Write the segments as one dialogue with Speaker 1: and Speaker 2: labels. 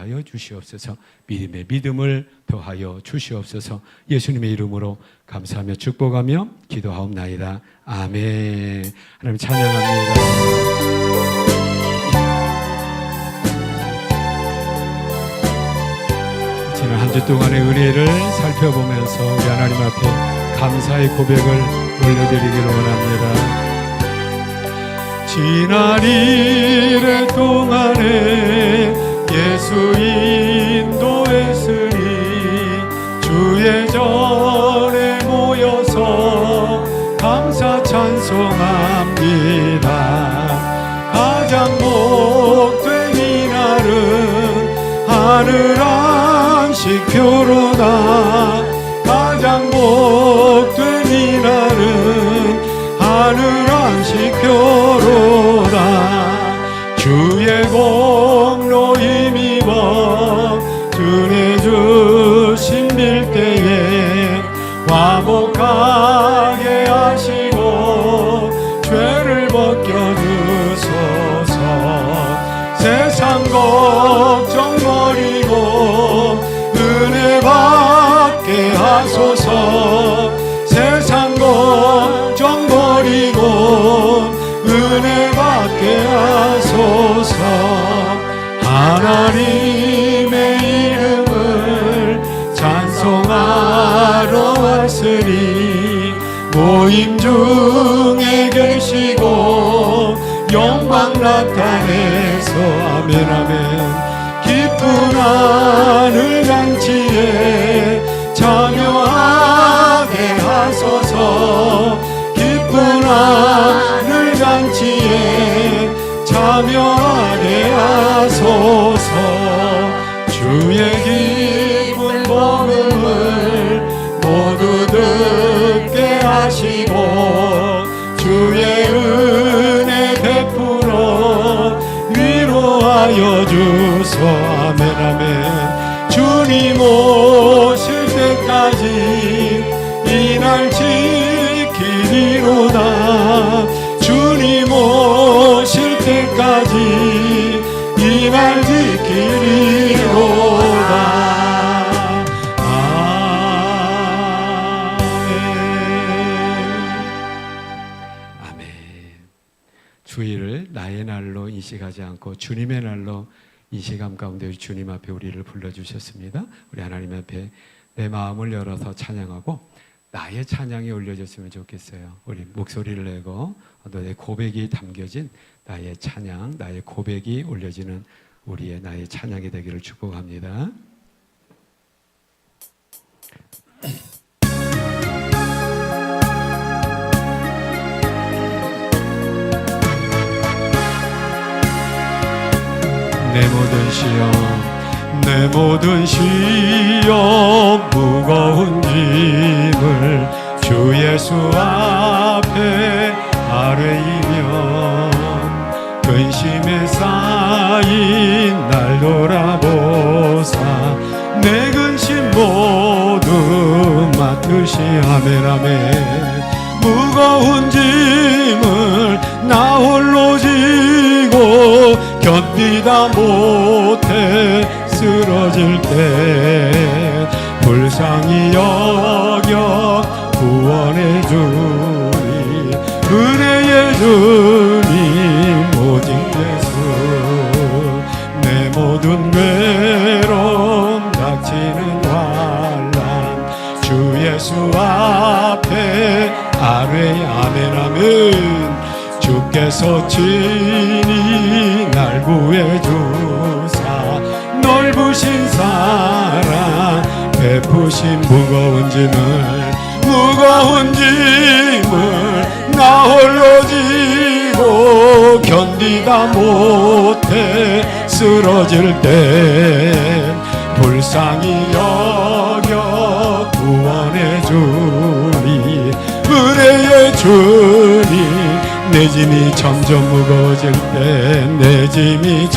Speaker 1: 하여 주시옵소서. 믿음의 믿음을 더하여 주시옵소서. 예수님의 이름으로 감사하며 축복하며 기도하옵나이다. 아멘. 하나님 찬양합니다. 지난 한 주 동안의 은혜를 살펴보면서 우리 하나님 앞에 감사의 고백을 올려드리기를 원합니다. 지난 1회 동안에 예수 인도했으니 주의 전에 모여서 감사 찬송합니다. 가장 복된 이날은 하늘 안식표로다. 가장 복된 이날은 하늘 안식표로다. 주의 공로 힘입어 전해주신 밀대에 화목하게 하시고 죄를 벗겨주소서. 세상 걱정 버리고 은혜 받게 하소서. 세상 걱정 버리고 은혜 받게 하소서. 하나님의 이름을 찬송하러 왔으니 모임 중에 계시고 영광 나타내서 아멘 아멘. 기쁜 하늘 잔치에 참여하게 하소서. 기쁜 하늘 잔치에 참여하게 하소서. 주의 기쁜 복음을 모두 듣게 하시고 주의 은혜 베풀어 위로하여 주소. 아멘 아멘. 주님 오실 때까지 이날 지키리로다. 주님 오실 때까지 이날 지키리로다. 아멘. 주일을 나의 날로 인식하지 않고 주님의 날로 인식함 가운데 주님 앞에 우리를 불러주셨습니다. 우리 하나님 앞에 내 마음을 열어서 찬양하고 나의 찬양이 올려졌으면 좋겠어요. 우리 목소리를 내고 너의 고백이 담겨진 나의 찬양, 나의 고백이 올려지는 우리의 나의 찬양이 되기를 축복합니다. 내 모든 시험, 내 모든 시험 무거운 짐을 주 예수 앞에 아뢰이면 근심에 쌓인 날 돌아보사 내 근심 모두 맡으시. 아멘 아멘. 무거운 짐을 나 홀로 지고 견디다 못해 쓰러질 때 불쌍히 여겨 구원해 주리. 은혜의 주님 오직 예수. 내 모든 괴로움 닥치는 환난 주 예수 앞에 아뢰. 아멘 아멘. 주께서 친히 날 구해주사 넓으신 사랑 베푸신 무거운 짐을 나 홀로 지고 견디다 못해 쓰러질 때 불쌍히 여겨 구원해 주리. 은혜의 주님 내 짐이 점점 무거워질 때 내 짐이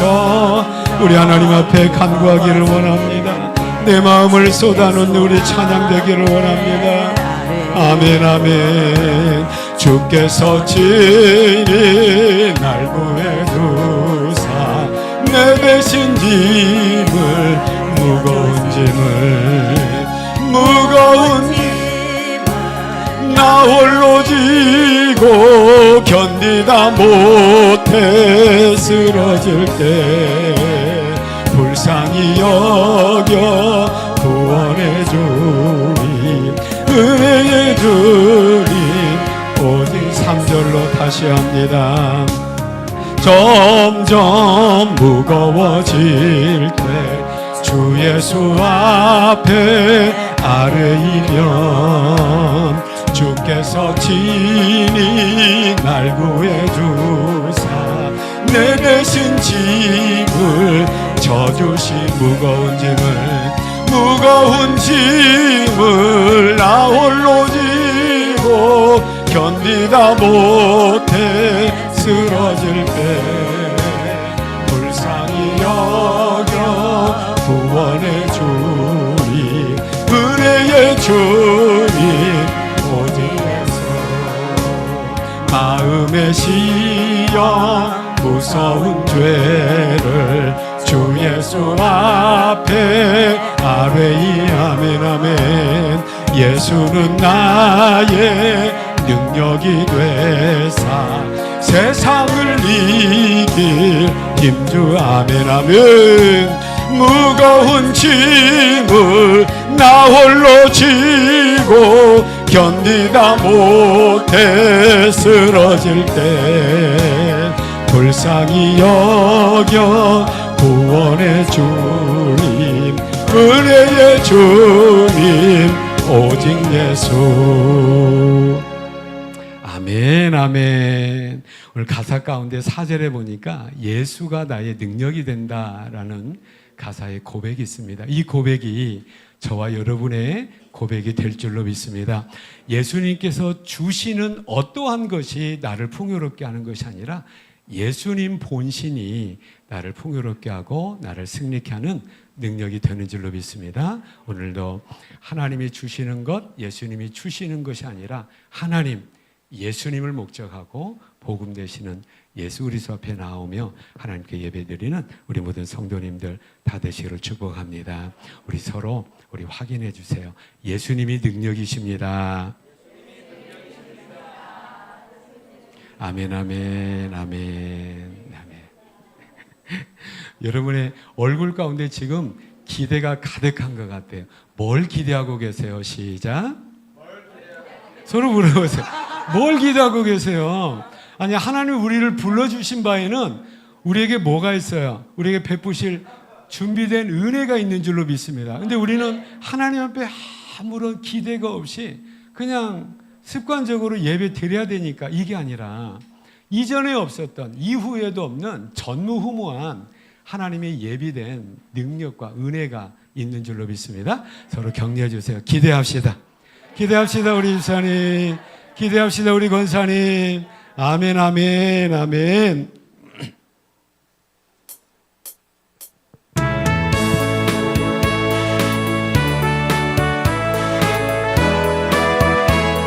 Speaker 1: 우리 하나님 앞에 간구하기를 원합니다. 내 마음을 쏟아놓는 우리 찬양 되기를 원합니다. 아멘 아멘. 주께서 친히 날 구해주사 내 배신 짐을 견디다 못해 쓰러질 때 불쌍히 여겨 구원의 주님, 은혜의 주님. 오직 3절로 다시 합니다. 점점 무거워질 때 주 예수 앞에 아뢰이면 주께서 친히 날 구해주사 내 대신 짐을 져주신 무거운 짐을 나 홀로 지고 견디다 못해 쓰러질 때 불쌍히 여겨 구원의 주님, 은혜의 주님. 오직 예수 마음의 시험 무서운 죄를 주 예수 앞에 아뢰이. 아멘 아멘. 예수는 나의 능력이 되사 세상을 이길 힘주. 아멘 아멘. 무거운 짐을 나 홀로 지고 견디다 못해 쓰러질 때 불쌍히 여겨 구원의 주님, 은혜의 주님. 오직 예수. 아멘 아멘. 오늘 가사 가운데 4절에 보니까 예수가 나의 능력이 된다라는 가사의 고백이 있습니다. 이 고백이 저와 여러분의 고백이 될 줄로 믿습니다. 예수님께서 주시는 어떠한 것이 나를 풍요롭게 하는 것이 아니라 예수님 본신이 나를 풍요롭게 하고 나를 승리케 하는 능력이 되는 줄로 믿습니다. 오늘도 하나님이 주시는 것, 예수님이 주시는 것이 아니라 하나님, 예수님을 목적하고 복음 되시는 예수 그리스도 앞에 나오며 하나님께 예배드리는 우리 모든 성도님들 다 되시기를 축복합니다. 우리 서로 확인해 주세요. 예수님이 능력이십니다. 아멘 아멘 아멘 아멘. 여러분의 얼굴 가운데 지금 기대가 가득한 것 같아요. 뭘 기대하고 계세요? 시작. 서로 물어보세요. 뭘 기대하고 계세요? 아니, 하나님이 우리를 불러주신 바에는 우리에게 뭐가 있어요? 우리에게 베푸실 준비된 은혜가 있는 줄로 믿습니다. 근데 우리는 하나님 앞에 아무런 기대가 없이 그냥 습관적으로 예배 드려야 되니까, 이게 아니라 이전에 없었던, 이후에도 없는 전무후무한 하나님의 예비된 능력과 은혜가 있는 줄로 믿습니다. 서로 격려해 주세요. 기대합시다. 기대합시다, 우리 집사님. 기대합시다, 우리 권사님. 아멘 아멘 아멘.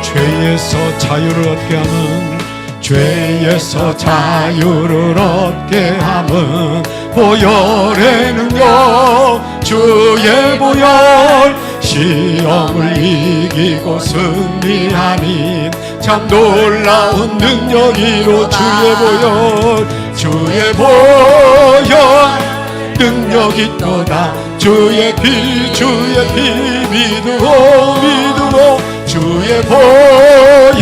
Speaker 1: 죄에서 자유를 얻게 함은, 죄에서 자유를 얻게 함은 보혈의 능력, 주의 보혈, 시험을 이기고 승리하니 참 놀라운 능력이로 주의 보혈 능력이 있도다. 주의 피 믿으오 주의 보혈,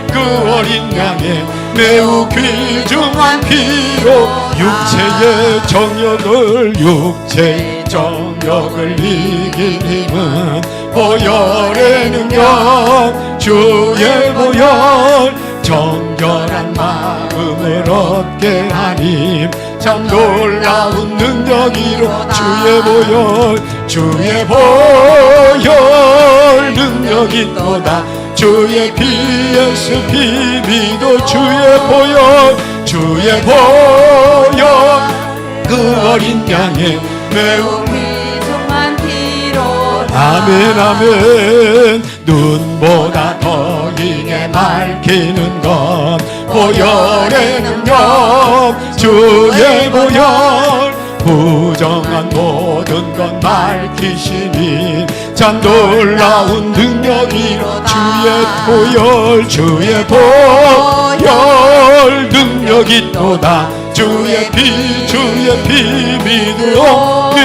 Speaker 1: 그 어린 양의 매우 귀중한 피로 육체의 정욕을 이긴 힘은 보혈의 능력, 주의 보혈, 정결한 마음을 얻게 하니 참 놀라운 능력이로 주의 보혈 능력이 있도다. 주의 피에서 피 믿어 주의 보혈 그 어린 양의 매우
Speaker 2: 귀중한 피로
Speaker 1: 아멘 아멘. 눈보다 더 이게 밝히는 건 보혈의 능력, 주의 보혈, 부정한 모든 것 밝히시니 참 놀라운 능력이로 주의 보혈 보혈 능력 있도다. 주의 피 믿으오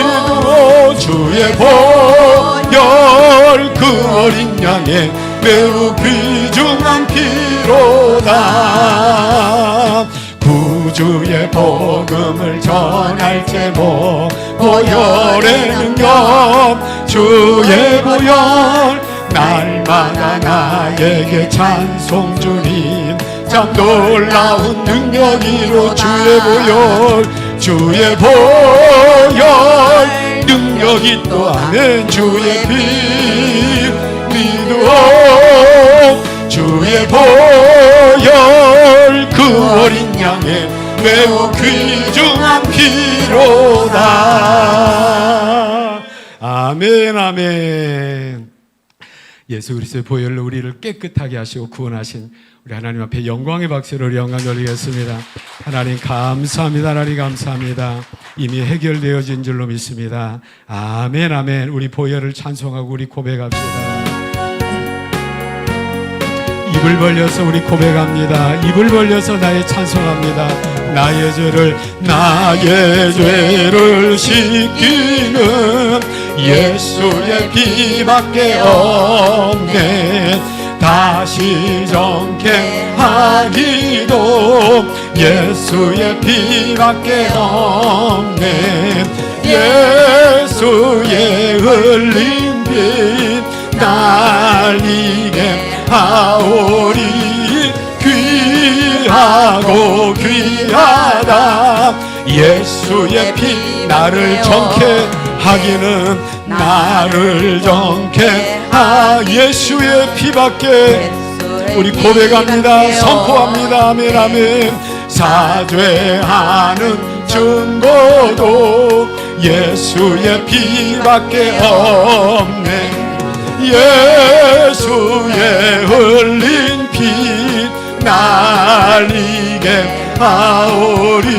Speaker 1: 주의 보혈 그 어린 양의 매우 귀중한 피로다. 구주의 복음을 전할 제목 보혈의 능력 주의 보혈 날마다 나에게 찬송 주님 참 놀라운 능력이로 주의 보혈 능력이 또 아멘 주의 피 믿으오 주의 보혈 그 어린 양의 매우 귀중한 피로다. 아멘 아멘. 예수 그리스도의 보혈로 우리를 깨끗하게 하시고 구원하신 우리 하나님 앞에 영광의 박수로 영광 돌리겠습니다. 하나님 감사합니다. 하나님 감사합니다. 이미 해결되어진 줄로 믿습니다. 아멘 아멘. 우리 보혈을 찬송하고 우리 고백합시다. 입을 벌려서 우리 고백합니다. 입을 벌려서 나의 찬송합니다. 나의 죄를 씻기는 예수의 피밖에 없네. 다시 정케 하기도 예수의 피밖에 없네. 예수의 흘린 피 날리게 하오리. 귀하고 귀하다. 예수의 피 나를 정케 하기는 나를 정케 예수의 피밖에. 우리 고백합니다. 선포합니다. 아멘 아멘. 사죄하는 증거도 예수의 피밖에 없네. 예수의 흘린 피 날리게 하오리.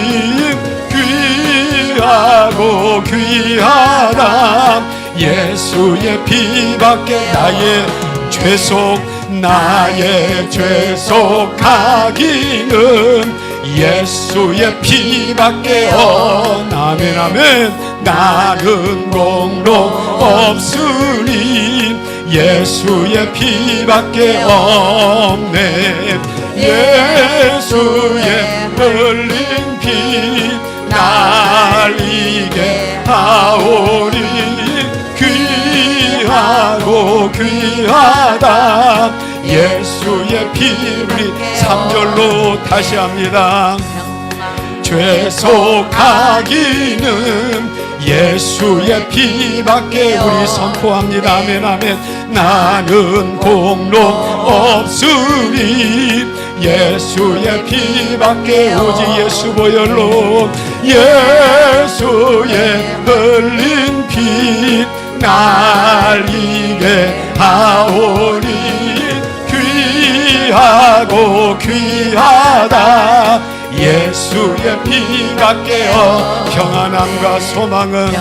Speaker 1: 귀하고 귀하다. 예수의 피밖에. 나의 죄속 하기는 예수의 피밖에 아멘 아멘. 나는 공로 없으니 예수의 피밖에 없네. 예수의 흘린 피 날리게 하오리. 귀하고 귀하다. 예수의 피. 우리 3절로 다시 합니다. 죄속하기는 예수의 피밖에. 우리 선포합니다. 아멘 아멘. 나는 공로 없으니 예수의 피밖에. 오직 예수 보혈로. 예수의 흘린 피 날리게 하오리. 귀하고 귀하다. 예수의 피밖에. 평안함과 소망은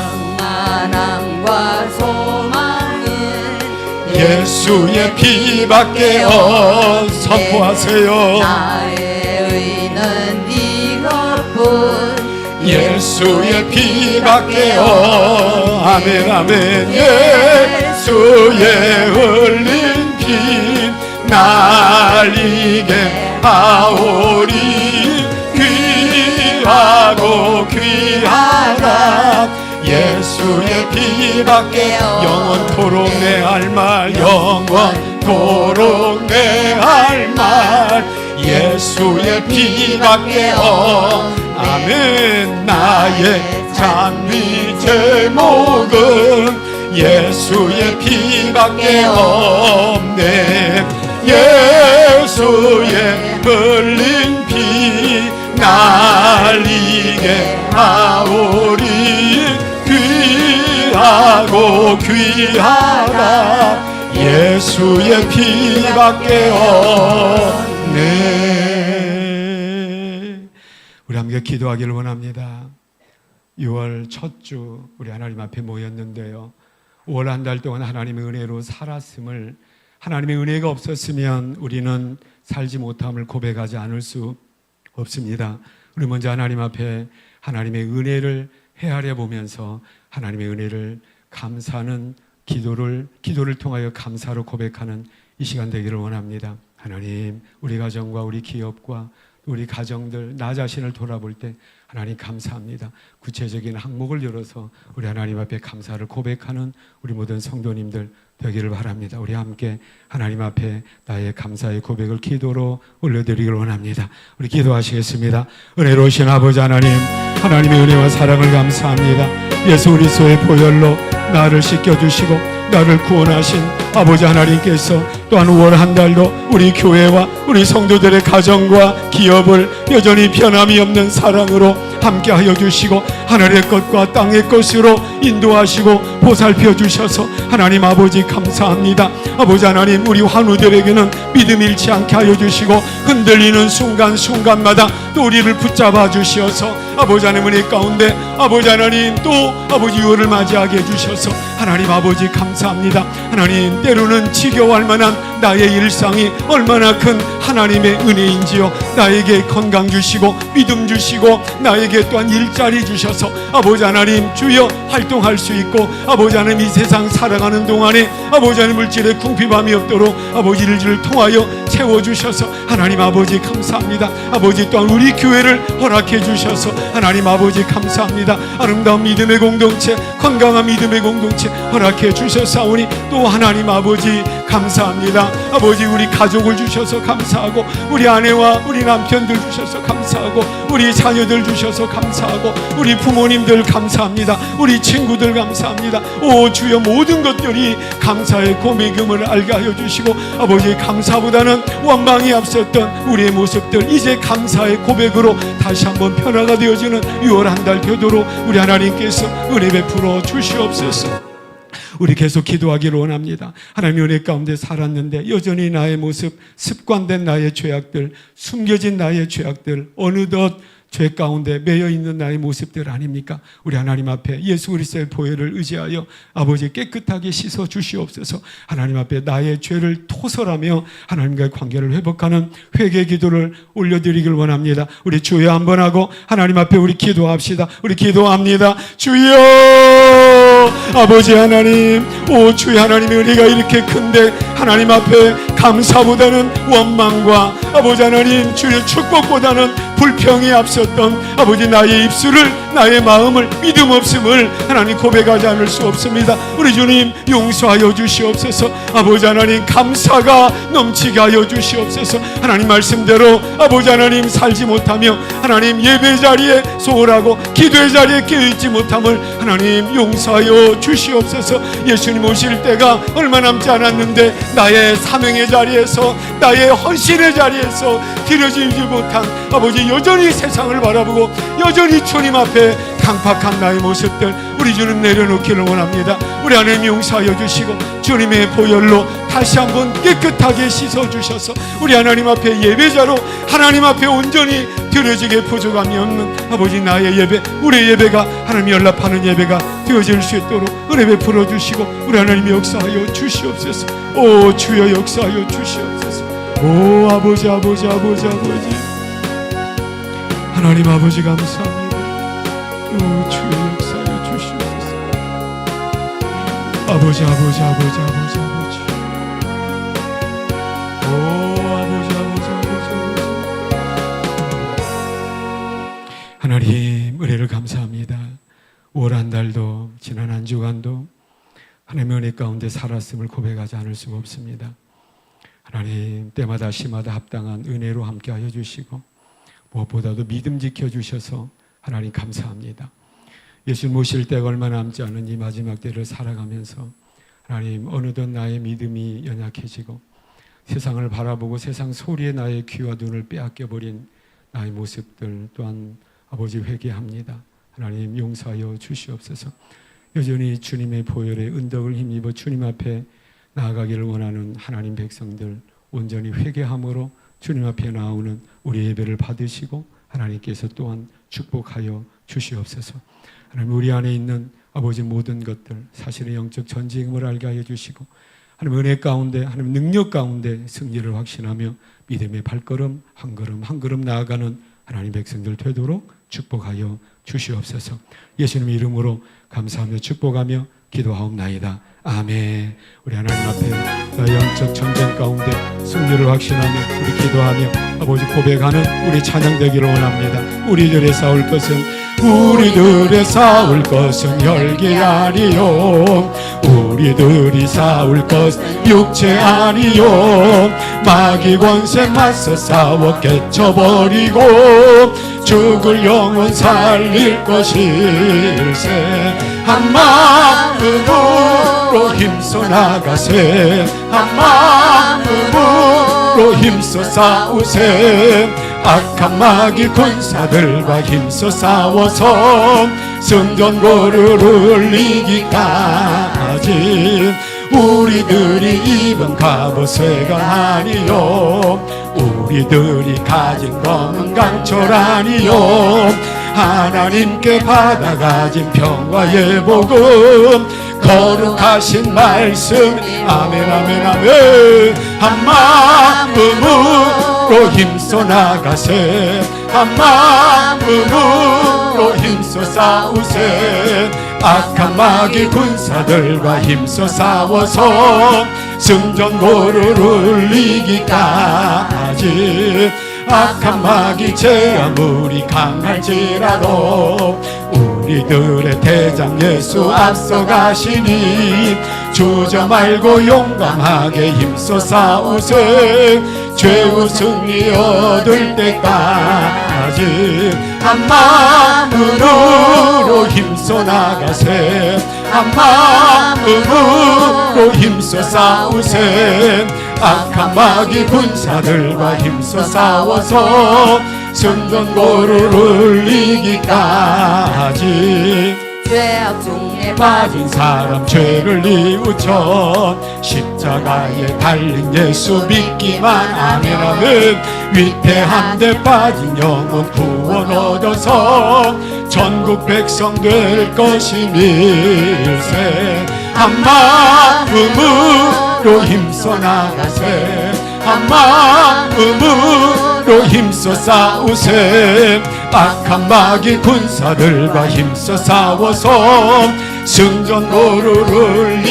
Speaker 1: 예수의 피밖에. 선포하세요.
Speaker 2: 나의 의는 이것뿐
Speaker 1: 예수의 피밖에. 아멘 아멘. 예수의 흘린 피 날리게 하오리. 귀하고 귀하다. 예수의 피밖에. 영원토록 내 할 말 영원토록 내 할 말 예수의 피밖에. 아멘. 나의 찬미 제목은 예수의 피밖에 없네. 예수의 흘린 피 날리게 하오리. 귀하고 귀하다. 예수의 피밖에 없네. 우리 함께 기도하기를 원합니다. 6월 첫 주 우리 하나님 앞에 모였는데요, 5월 한 달 동안 하나님의 은혜로 살았음을, 하나님의 은혜가 없었으면 우리는 살지 못함을 고백하지 않을 수 없습니다. 우리 먼저 하나님 앞에 하나님의 은혜를 헤아려 보면서 하나님의 은혜를 감사하는 기도를 통하여 감사로 고백하는 이 시간 되기를 원합니다. 하나님, 우리 가정과 우리 기업과 우리 가정들, 나 자신을 돌아볼 때 하나님 감사합니다. 구체적인 항목을 열어서 우리 하나님 앞에 감사를 고백하는 우리 모든 성도님들 되기를 바랍니다. 우리 함께 하나님 앞에 나의 감사의 고백을 기도로 올려드리기를 원합니다. 우리 기도하시겠습니다. 은혜로우신 아버지 하나님, 하나님의 은혜와 사랑을 감사합니다. 예수 그리스도의 보혈로 나를 씻겨주시고 나를 구원하신 아버지 하나님께서 또한 5월 한 달도 우리 교회와 우리 성도들의 가정과 기업을 여전히 변함이 없는 사랑으로 함께하여 주시고 하늘의 것과 땅의 것으로 인도하시고 보살펴 주셔서 하나님 아버지 감사합니다. 아버지 하나님, 우리 환우들에게는 믿음 잃지 않게 하여 주시고 흔들리는 순간순간마다 또 우리를 붙잡아 주시어서 아버지 하나님 은혜 가운데 아버지 하나님 또 아버지 6월을 맞이하게 해주셔서 하나님 아버지 감사합니다. 하나님, 때로는 지겨워할 만한 나의 일상이 얼마나 큰 하나님의 은혜인지요. 나에게 건강 주시고 믿음 주시고 나에게 또한 일자리 주셔서 아버지 하나님 주여 활동할 수 있고 아버지 하나님 이 세상 살아가는 동안에 아버지 하나님 물질에 궁핍함이 없도록 아버지 일을 통하여 채워주셔서 하나님 아버지 감사합니다. 아버지 또한 우리 교회를 허락해 주셔서 하나님 아버지 감사합니다. 아름다운 믿음의 공동체, 건강한 믿음의 공동체 허락해 주셨사오니 또 하나님 아버지 감사합니다. 아버지, 우리 가족을 주셔서 감사하고 우리 아내와 우리 남편들 주셔서 감사하고 우리 자녀들 주셔서 감사하고 우리 부모님들 감사합니다. 우리 친구들 감사합니다. 오 주여, 모든 것들이 감사의 고백임을 알게 하여 주시고 아버지, 감사보다는 원망이 앞섰던 우리의 모습들 이제 감사의 고백으로 다시 한번 변화가 되어지는 6월 한 달 되도록 우리 하나님께서 은혜 베풀어 주시옵소서. 우리 계속 기도하기를 원합니다. 하나님의 은혜 가운데 살았는데 여전히 나의 모습, 습관된 나의 죄악들, 숨겨진 나의 죄악들, 어느덧 죄 가운데 매여 있는 나의 모습들 아닙니까? 우리 하나님 앞에 예수 그리스도의 보혈을 의지하여 아버지 깨끗하게 씻어 주시옵소서. 하나님 앞에 나의 죄를 토설하며 하나님과의 관계를 회복하는 회개 기도를 올려드리길 원합니다. 우리 주여 한번 하고 하나님 앞에 우리 기도합시다. 우리 기도합니다. 주여, 아버지 하나님, 오 주여, 하나님의 은혜가 이렇게 큰데 하나님 앞에 감사보다는 원망과 아버지 하나님 주의 축복보다는 불평이 앞섰던 아버지 나의 입술을, 나의 마음을 믿음 없음을 하나님 고백하지 않을 수 없습니다. 우리 주님 용서하여 주시옵소서. 아버지 하나님 감사가 넘치게 하여 주시옵소서. 하나님 말씀대로 아버지 하나님 살지 못하며 하나님 예배 자리에 소홀하고 기도의 자리에 깨어있지 못함을 하나님 용서하여 주시옵소서. 예수님 오실 때가 얼마 남지 않았는데 나의 사명의 자리에서, 나의 헌신의 자리에서 드려지지 못한 아버지, 여전히 세상을 바라보고 여전히 주님 앞에 강팍한 나의 모습들 우리 주님 내려놓기를 원합니다. 우리 하나님 용서하여 주시고 주님의 보혈로 다시 한번 깨끗하게 씻어주셔서 우리 하나님 앞에 예배자로 하나님 앞에 온전히 드려지게 부족함이 없는 아버지 나의 예배, 우리의 예배가 하나님 연락하는 예배가 되어질 수 있도록 은혜 베풀어 주시고 우리 하나님 역사하여 주시옵소서. 오 주여 역사하여 주시옵소서. 오 아버지 아버지 아버지 아버지 하나님 아버지 감사합니다. 오 주여 역사하여 주시옵소서. 아버지 아버지 아버지 아버지 아버지 오 아버지 아버지 아버지 아버지 하나님 은혜를 감사합니다. 5월 한 달도 지난 한 주간도 하나님의 은혜 가운데 살았음을 고백하지 않을 수가 없습니다. 하나님 때마다 시마다 합당한 은혜로 함께하여 주시고 무엇보다도 믿음 지켜주셔서 하나님 감사합니다. 예수 모실 때가 얼마 남지 않은 이 마지막 때를 살아가면서 하나님 어느덧 나의 믿음이 연약해지고 세상을 바라보고 세상 소리에 나의 귀와 눈을 빼앗겨버린 나의 모습들 또한 아버지 회개합니다. 하나님 용서하여 주시옵소서. 여전히 주님의 보혈의 은덕을 힘입어 주님 앞에 나아가기를 원하는 하나님 백성들 온전히 회개함으로 주님 앞에 나오는 우리 예배를 받으시고 하나님께서 또한 축복하여 주시옵소서. 하나님 우리 안에 있는 아버지 모든 것들 사실의 영적 전쟁임을 알게 하여 주시고 하나님 은혜 가운데, 하나님 능력 가운데 승리를 확신하며 믿음의 발걸음 한 걸음 한 걸음 나아가는 하나님 백성들 되도록 축복하여 주시옵소서. 예수님의 이름으로 감사하며 축복하며 기도하옵나이다. 아멘. 우리 하나님 앞에 영적 전쟁 가운데 승리를 확신하며 우리 기도하며 아버지 고백하는 우리 찬양 되기를 원합니다. 우리들의 싸울 것은 혈기 아니요, 우리들이 싸울 것은 육체 아니요, 마귀 권세 맞서 싸워 깨쳐버리고 죽을 영혼 살릴 것일세. 한 마음으로 힘써 나가세, 한 마음으로 힘써 싸우세. 악한 마귀 군사들과 힘써 싸워서 승전고를 이기까지 우리들이 입은 갑옷쇠가 아니요, 우리들이 가진 검은 강철 아니요, 하나님께 받아가진 평화의 복음 거룩하신 말씀. 아멘 아멘 아멘. 한 마음으로 힘써 나가세, 한 마음으로 힘써 싸우세. 악한 마귀 군사들과 힘써 싸워서 승전고를 이기까지 악한 마귀 죄 아무리 강할지라도 우리들의 대장 예수 앞서가시니 주저 말고 용감하게 힘써 싸우세. 죄우 승리 얻을 때까지 한 마음으로 힘써 나가세, 한 마음으로 힘써 싸우세. 악한 마귀 군사들과 힘써 싸워서 승전고를 이기까지
Speaker 2: 죄악 중에
Speaker 1: 빠진 사람 죄를 뉘우쳐 십자가에 달린 예수 믿기만 하면 아멘. 위태한 데 빠진 영혼 구원 얻어서 전국 백성 될 것임일세. 한 마음으로 힘써 나가세, 한 마음으로 힘써 싸우세. 악한 마귀 군사들과 힘써 싸워서 승전고를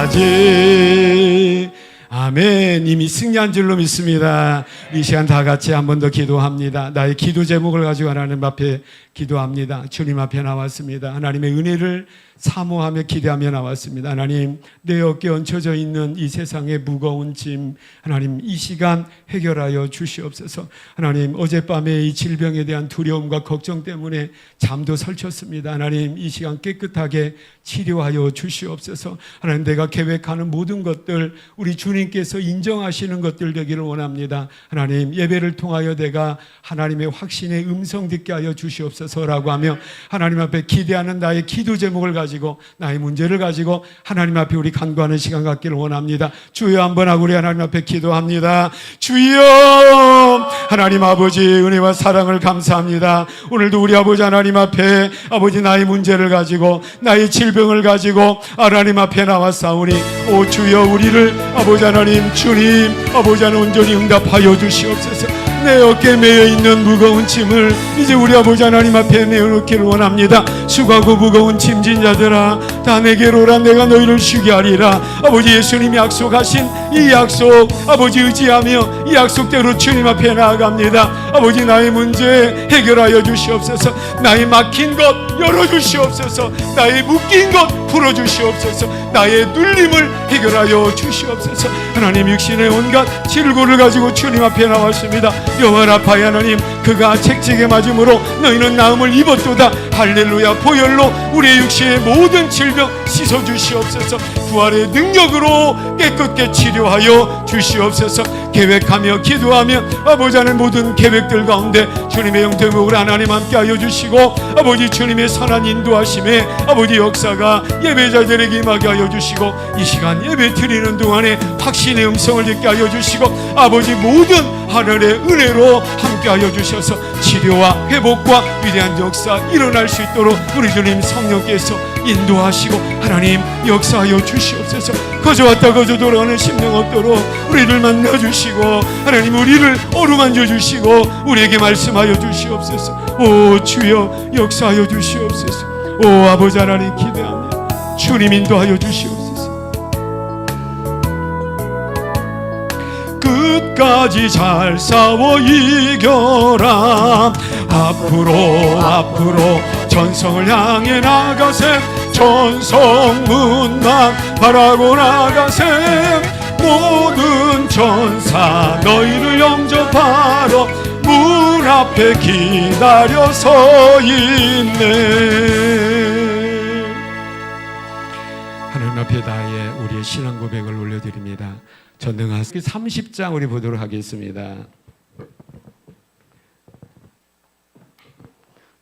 Speaker 1: 이기까지. 아멘. 이미 승리한 줄로 믿습니다. 이 시간 다 같이 한 번 더 기도합니다. 나의 기도 제목을 가지고 하나님 앞에 기도합니다. 주님 앞에 나왔습니다. 하나님의 은혜를 사모하며 기대하며 나왔습니다. 하나님, 내 어깨에 얹혀져 있는 이 세상의 무거운 짐 하나님 이 시간 해결하여 주시옵소서. 하나님, 어젯밤에 이 질병에 대한 두려움과 걱정 때문에 잠도 설쳤습니다. 하나님, 이 시간 깨끗하게 치료하여 주시옵소서. 하나님, 내가 계획하는 모든 것들 우리 주님께서 인정하시는 것들 되기를 원합니다. 하나님, 예배를 통하여 내가 하나님의 확신의 음성 듣게 하여 주시옵소서라고 하며 하나님 앞에 기대하는 나의 기도 제목을 가지고 나의 문제를 가지고 하나님 앞에 우리 간구하는 시간 갖기를 원합니다. 주여 한번 하고 우리 하나님 앞에 기도합니다. 주여, 하나님 아버지 은혜와 사랑을 감사합니다. 오늘도 우리 아버지 하나님 앞에 아버지 나의 문제를 가지고 나의 질병을 가지고 하나님 앞에 나왔사오니 오 주여, 우리를 아버지 하나님 주님 아버지 하나님 온전히 응답하여 주시옵소서. 내 어깨에 매여 있는 무거운 짐을 이제 우리 아버지 하나님 앞에 내어놓기를 원합니다. 수고하고 무거운 짐진 자들아, 다 내게로 오라. 내가 너희를 쉬게 하리라. 아버지 예수님이 약속하신 이 약속 아버지 의지하며 이 약속대로 주님 앞에 나아갑니다. 아버지, 나의 문제 해결하여 주시옵소서. 나의 막힌 것 열어주시옵소서. 나의 묶인 것 풀어주시옵소서. 나의 눌림을 해결하여 주시옵소서. 하나님, 육신의 온갖 질고를 가지고 주님 앞에 나왔습니다. 여호와 라파의 하나님, 그가 책찍에 맞음으로 너희는 나음을 입었도다. 할렐루야. 보혈로 우리의 육신의 모든 질병 씻어주시옵소서. 부활의 능력으로 깨끗게 치료하여 주시옵소서. 계획하며 기도하며 아버지 하나님 모든 계획들 가운데 주님의 영됨으로 하나님 함께하여 주시고 아버지 주님의 선한 인도하심에 아버지 역사가 예배자들에게 임하게 하여 주시고 이 시간 예배 드리는 동안에 확신의 음성을 듣게 하여 주시고 아버지 모든 하늘의 은혜로 함께하여 주셔서 치료와 회복과 위대한 역사 일어날 수 있도록 우리 주님 성령께서 인도하시고 하나님 역사하여 주시옵소서. 거저 왔다 거저 돌아가는 심령 없도록 우리를 만나주시고 하나님 우리를 어루만져 주시고 우리에게 말씀하여 주시옵소서. 오 주여 역사하여 주시옵소서. 오 아버지 하나님 기대합니다. 주님 인도하여 주시옵소서. 끝까지 잘 싸워 이겨라. 앞으로 전성을 향해 나가세. 전성 문만 바라고 나가세. 모든 전사 너희를 영접하러 문 앞에 기다려 서 있네. 하나님 앞에 다해 우리의 신앙 고백을 올려드립니다. 전능하시기 30장 우리 보도록 하겠습니다.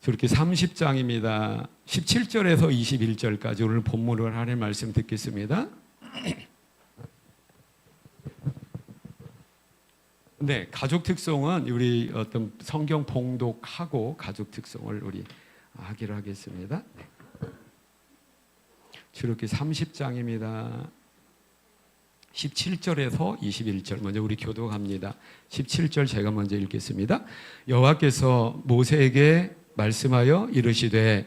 Speaker 1: 저렇게 30장입니다. 17절에서 21절까지 오늘 본문으로 하나님의 말씀 듣겠습니다. 네, 가족 특성은 우리 어떤 성경 봉독하고 가족 특성을 우리 하기로 하겠습니다. 저렇게 30장입니다. 17절에서 21절 먼저 우리 교독합니다. 17절 제가 먼저 읽겠습니다. 여호와께서 모세에게 말씀하여 이르시되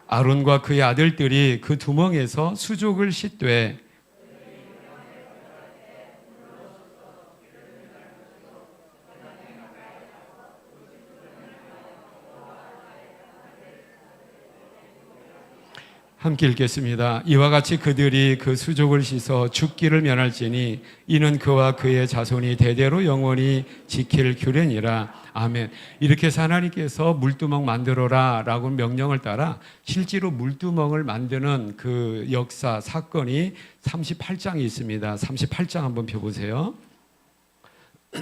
Speaker 1: 아론과 그의 아들들이 그 두멍에서 수족을 씻되 함께 읽겠습니다. 이와 같이 그들이 그 수족을 씻어 죽기를 면할지니 이는 그와 그의 자손이 대대로 영원히 지킬 규례니라. 아멘. 이렇게 해서 하나님께서 물두멍 만들어라 라고 명령을 따라 실제로 물두멍을 만드는 그 역사 사건이 38장이 있습니다. 38장 한번 펴보세요.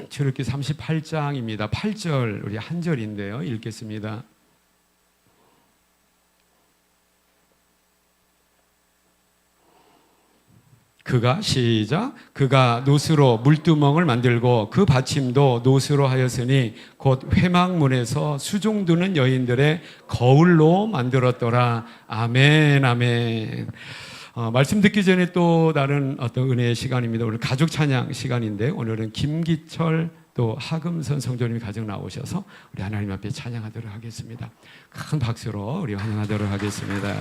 Speaker 1: 저렇게 38장입니다. 8절 우리 한 절인데요. 읽겠습니다. 그가 노스로 물두멍을 만들고 그 받침도 노스로 하였으니 곧 회막문에서 수종 두는 여인들의 거울로 만들었더라. 아멘 아멘. 말씀 듣기 전에 또 다른 어떤 은혜의 시간입니다. 오늘 가족 찬양 시간인데 오늘은 김기철 또 하금선 성도님이 가정 나오셔서 우리 하나님 앞에 찬양하도록 하겠습니다. 큰 박수로 우리 환영하도록 하겠습니다.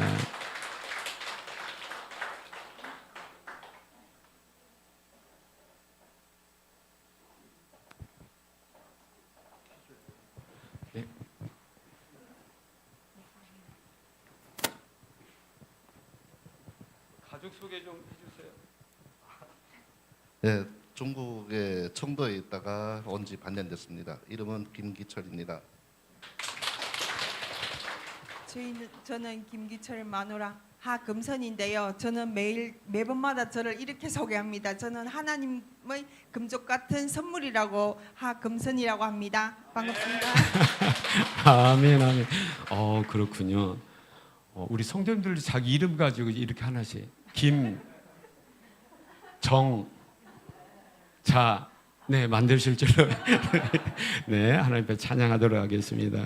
Speaker 1: 가족 소개 좀 해주세요.
Speaker 3: 네, 중국의 청도에 있다가 온 지 반년 됐습니다. 이름은 김기철입니다.
Speaker 2: 저는 김기철 마누라 하금선인데요. 저는 매번마다 저를 이렇게 소개합니다. 저는 하나님의 금쪽 같은 선물이라고 하금선이라고 합니다. 반갑습니다.
Speaker 1: 아멘 아멘. 그렇군요. 우리 성도님들 자기 이름 가지고 이렇게 하나씩 김, 정, 자, 네 만드실 줄로 네 하나님 앞에 찬양하도록 하겠습니다.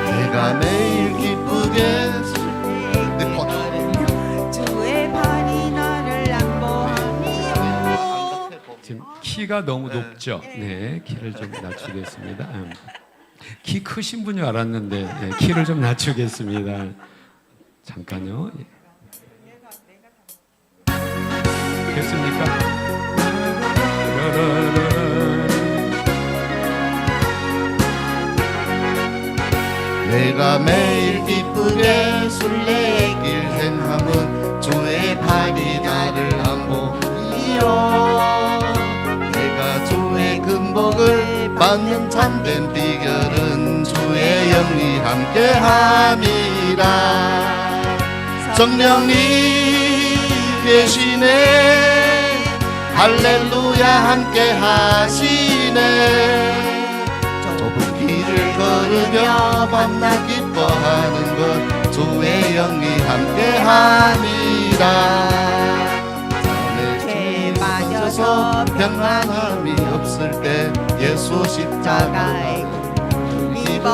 Speaker 3: 내가 매일 기쁘게
Speaker 2: 주의 발이 나를 양보하며.
Speaker 1: 지금 키가 너무 높죠? 네, 키를 좀 낮추겠습니다. 키 크신 분이 알았는데 네, 키를 좀 낮추겠습니다. 잠깐요. 됐습니까?
Speaker 3: 내가 매일 기쁘게 순례의 길 행함은 주의 팔이 나를 안보이요. 내가 주의 금복을 받는 참된 비결은 주의 영이 함께함이라. 성령님 계시네 할렐루야 함께 하시네 좁은 길을 걸으며 밤낮 기뻐하는 것 주의 영이 함께 함이라
Speaker 2: 죄 빠져서
Speaker 3: 평안함이 없을 때 예수 십자가에
Speaker 2: 입어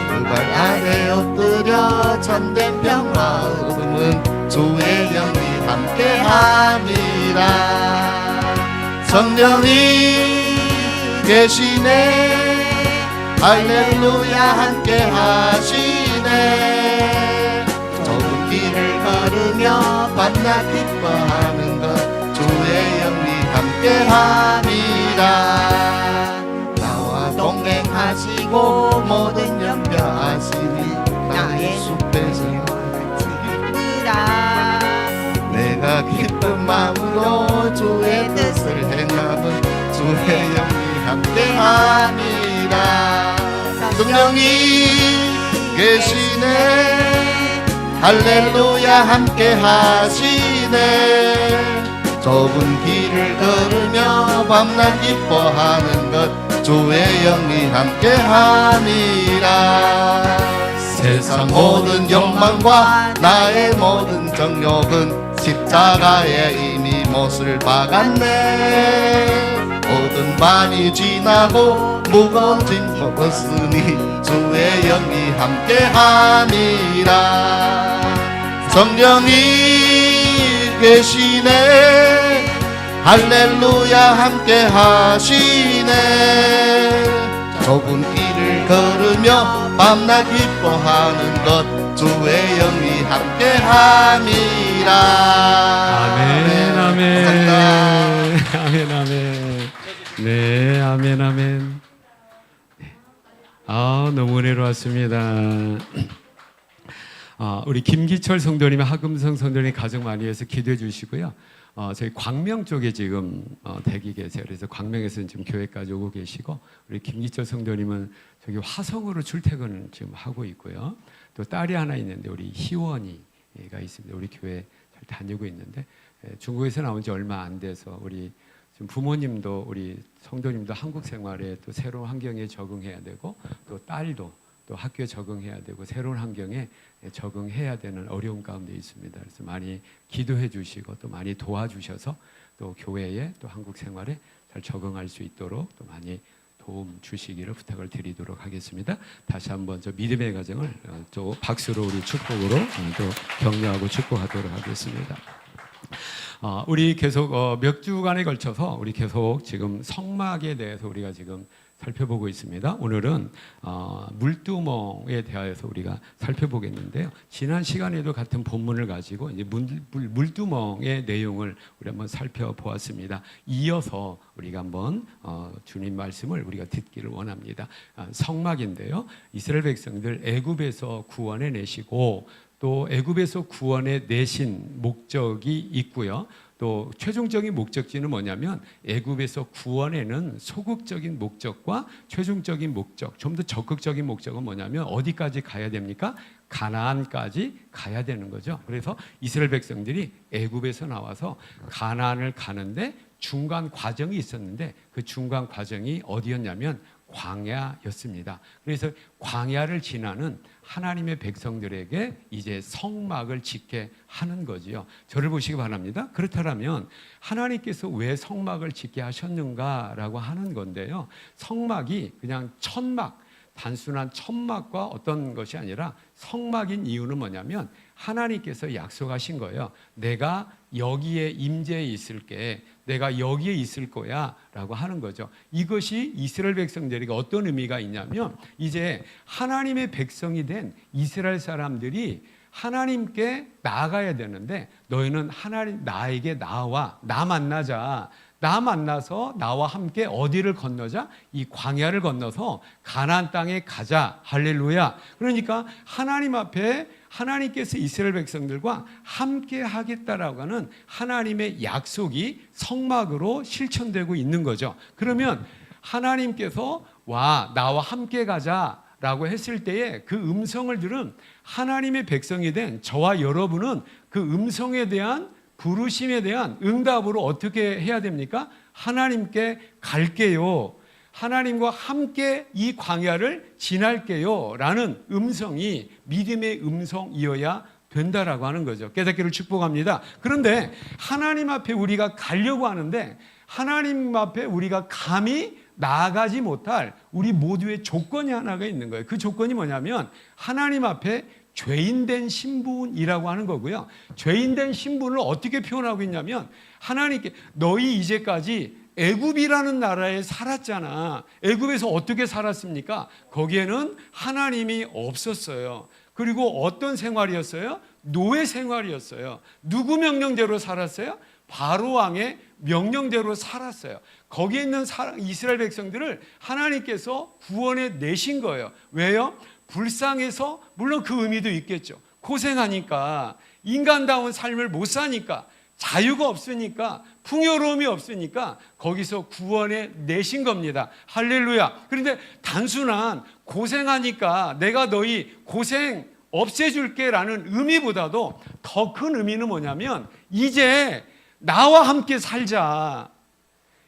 Speaker 3: 그발 아래 엎드려 참된 평화 얻음은 주의 영이 함께 함이라 성령이 계시네 할렐루야 함께 하시네 좁은 길을 걸으며 밤낮 기뻐하는 것 주의 영이 함께 함이라 나와 동행하시고 모든 연결하시니 나의 숲에서
Speaker 2: 기쁘다
Speaker 3: 내가 기쁜 마음으로 주의 뜻을 행하면 주의 영이 함께하니라 성령이 계시네 할렐루야 함께하시네 좁은 길을 걸으며 밤낮 기뻐하는 것 주의 영이 함께하니라 세상 모든 욕망과 나의 모든 정욕은 십자가에 이미 못을 박았네 모든 밤이 지나고 무거운 짐 벗으니 주의 영이 함께함이라 성령이 계시네 할렐루야 함께하시네 좁은 길을 걸으며 밤낮 기뻐하는 것 주의 영이 함께함이라
Speaker 1: 아멘, 아멘.
Speaker 3: 감사합니다.
Speaker 1: 아멘, 아멘. 네, 아멘, 아멘. 네. 아, 너무 은혜로웠습니다. 우리 김기철 성도님, 하금성 성도님 가정 많이 해서 기도해 주시고요. 저희 광명 쪽에 지금 대기 계세요. 그래서 광명에서는 지금 교회까지 오고 계시고, 우리 김기철 성도님은 저기 화성으로 출퇴근을 지금 하고 있고요. 또 딸이 하나 있는데 우리 희원이가 있습니다. 우리 교회 잘 다니고 있는데 중국에서 나온 지 얼마 안 돼서 우리 지금 부모님도 우리 성도님도 한국 생활에 또 새로운 환경에 적응해야 되고 또 딸도 또 학교에 적응해야 되고 새로운 환경에 적응해야 되는 어려움 가운데 있습니다. 그래서 많이 기도해 주시고 또 많이 도와주셔서 또 교회에 또 한국 생활에 잘 적응할 수 있도록 또 많이 도움 주시기를 부탁을 드리도록 하겠습니다. 다시 한번 저 믿음의 가정을 또 박수로 우리 축복으로 또 격려하고 축복하도록 하겠습니다. 우리 계속 몇 주간에 걸쳐서 우리 계속 지금 성막에 대해서 우리가 지금 살펴보고 있습니다. 오늘은 물두멍에 대하여서 우리가 살펴보겠는데요. 지난 시간에도 같은 본문을 가지고 이제 물두멍의 내용을 우리 한번 살펴보았습니다. 이어서 우리가 한번 주님 말씀을 우리가 듣기를 원합니다. 성막인데요. 이스라엘 백성들 애굽에서 구원해 내시고 또 애굽에서 구원해 내신 목적이 있고요. 또 최종적인 목적지는 뭐냐면 애굽에서 구원에는 소극적인 목적과 최종적인 목적, 좀 더 적극적인 목적은 뭐냐면 어디까지 가야 됩니까? 가나안까지 가야 되는 거죠. 그래서 이스라엘 백성들이 애굽에서 나와서 가나안을 가는데 중간 과정이 있었는데 그 중간 과정이 어디였냐면 광야였습니다. 그래서 광야를 지나는 하나님의 백성들에게 이제 성막을 짓게 하는 거지요. 저를 보시기 바랍니다. 그렇다면 하나님께서 왜 성막을 짓게 하셨는가라고 하는 건데요. 성막이 그냥 천막, 단순한 천막과 어떤 것이 아니라 성막인 이유는 뭐냐면 하나님께서 약속하신 거예요. 내가 여기에 임재해 있을게, 내가 여기에 있을 거야 라고 하는 거죠. 이것이 이스라엘 백성들에게 어떤 의미가 있냐면 이제 하나님의 백성이 된 이스라엘 사람들이 하나님께 나아가야 되는데 너희는 하나님 나에게 나와, 나 만나자. 나 만나서 나와 함께 어디를 건너자? 이 광야를 건너서 가나안 땅에 가자. 할렐루야. 그러니까 하나님 앞에 하나님께서 이스라엘 백성들과 함께 하겠다라고 하는 하나님의 약속이 성막으로 실천되고 있는 거죠. 그러면 하나님께서 와, 나와 함께 가자 라고 했을 때에 그 음성을 들은 하나님의 백성이 된 저와 여러분은 그 음성에 대한 부르심에 대한 응답으로 어떻게 해야 됩니까? 하나님께 갈게요. 하나님과 함께 이 광야를 지날게요. 라는 음성이 믿음의 음성이어야 된다라고 하는 거죠. 깨닫기를 축복합니다. 그런데 하나님 앞에 우리가 가려고 하는데 하나님 앞에 우리가 감히 나아가지 못할 우리 모두의 조건이 하나가 있는 거예요. 그 조건이 뭐냐면 하나님 앞에 죄인된 신분이라고 하는 거고요. 죄인된 신분을 어떻게 표현하고 있냐면 하나님께 너희 이제까지 애굽이라는 나라에 살았잖아. 애굽에서 어떻게 살았습니까? 거기에는 하나님이 없었어요. 그리고 어떤 생활이었어요? 노예 생활이었어요. 누구 명령대로 살았어요? 바로 왕의 명령대로 살았어요. 거기에 있는 이스라엘 백성들을 하나님께서 구원해 내신 거예요. 왜요? 불쌍해서, 물론 그 의미도 있겠죠. 고생하니까, 인간다운 삶을 못 사니까, 자유가 없으니까, 풍요로움이 없으니까 거기서 구원해 내신 겁니다. 할렐루야. 그런데 단순한 고생하니까 내가 너희 고생 없애줄게 라는 의미보다도 더 큰 의미는 뭐냐면 이제 나와 함께 살자.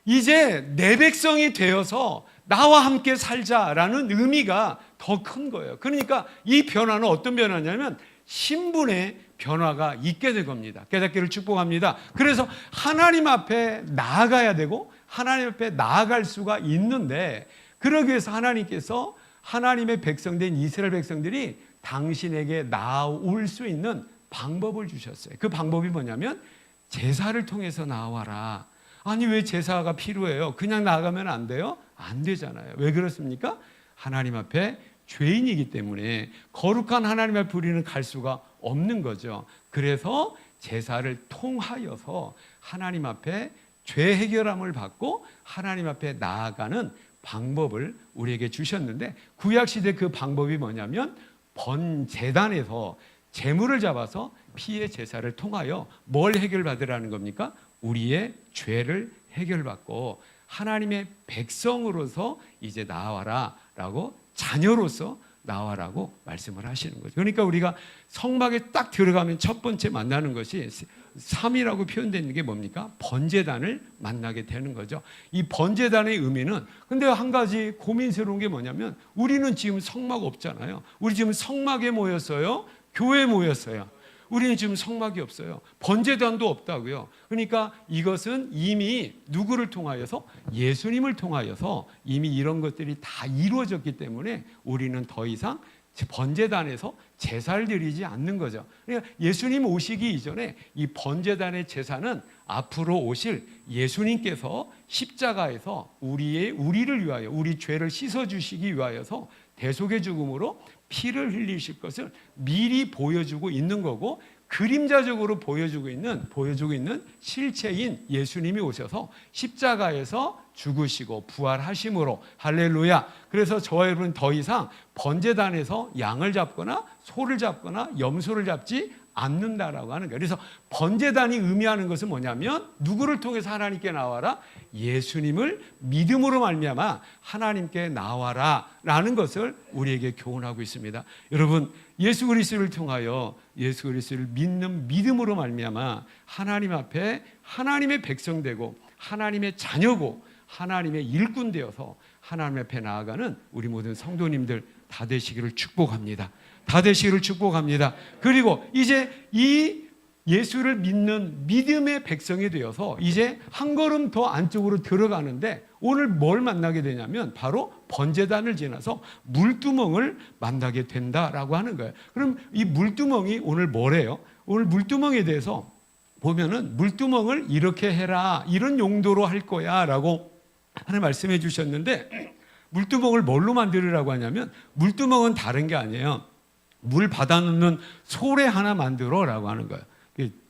Speaker 1: 이제 내 백성이 되어서 나와 함께 살자라는 의미가 더 큰 거예요. 그러니까 이 변화는 어떤 변화냐면 신분의 변화가 있게 된 겁니다. 깨닫기를 축복합니다. 그래서 하나님 앞에 나아가야 되고 하나님 앞에 나아갈 수가 있는데 그러기 위해서 하나님께서 하나님의 백성된 이스라엘 백성들이 당신에게 나올 수 있는 방법을 주셨어요. 그 방법이 뭐냐면 제사를 통해서 나와라. 아니 왜 제사가 필요해요? 그냥 나가면 안 돼요? 안 되잖아요. 왜 그렇습니까? 하나님 앞에 죄인이기 때문에 거룩한 하나님 앞에 우리는 갈 수가 없는 거죠. 그래서 제사를 통하여서 하나님 앞에 죄 해결함을 받고 하나님 앞에 나아가는 방법을 우리에게 주셨는데 구약시대 그 방법이 뭐냐면 번제단에서 제물을 잡아서 피의 제사를 통하여 뭘 해결받으라는 겁니까? 우리의 죄를 해결받고 하나님의 백성으로서 이제 나와라 라고 자녀로서 나와라고 말씀을 하시는 거죠. 그러니까 우리가 성막에 딱 들어가면 첫 번째 만나는 것이 3이라고 표현되는 게 뭡니까? 번제단을 만나게 되는 거죠. 이 번제단의 의미는 근데 한 가지 고민스러운 게 뭐냐면 우리는 지금 성막 없잖아요. 우리 지금 성막에 모였어요. 교회에 모였어요. 우리는 지금 성막이 없어요. 번제단도 없다고요. 그러니까 이것은 이미 누구를 통하여서? 예수님을 통하여서 이미 이런 것들이 다 이루어졌기 때문에 우리는 더 이상 번제단에서 제사를 드리지 않는 거죠. 그러니까 예수님 오시기 이전에 이 번제단의 제사는 앞으로 오실 예수님께서 십자가에서 우리를 위하여 우리 죄를 씻어주시기 위하여서 대속의 죽음으로 피를 흘리실 것을 미리 보여주고 있는 거고 그림자적으로 보여주고 있는 실체인 예수님이 오셔서 십자가에서 죽으시고 부활하심으로 할렐루야. 그래서 저와 여러분은 더 이상 번제단에서 양을 잡거나 소를 잡거나 염소를 잡지 않는다라고 하는 거예요. 그래서 번제단이 의미하는 것은 뭐냐면 누구를 통해서 하나님께 나와라? 예수님을 믿음으로 말미암아 하나님께 나와라라는 것을 우리에게 교훈하고 있습니다. 여러분 예수 그리스도를 통하여 예수 그리스도를 믿는 믿음으로 말미암아 하나님 앞에 하나님의 백성 되고 하나님의 자녀고 하나님의 일꾼 되어서 하나님 앞에 나아가는 우리 모든 성도님들 다 되시기를 축복합니다. 다 되시기를 축복합니다. 그리고 이제 이 예수를 믿는 믿음의 백성이 되어서 이제 한 걸음 더 안쪽으로 들어가는데 오늘 뭘 만나게 되냐면 바로 번제단을 지나서 물두멍을 만나게 된다라고 하는 거예요. 그럼 이 물두멍이 오늘 뭐래요? 오늘 물두멍에 대해서 보면은 물두멍을 이렇게 해라 이런 용도로 할 거야 라고 하는 말씀해 주셨는데 물두멍을 뭘로 만들으라고 하냐면 물두멍은 다른 게 아니에요. 물 받아 넣는 소래 하나 만들어 라고 하는 거예요.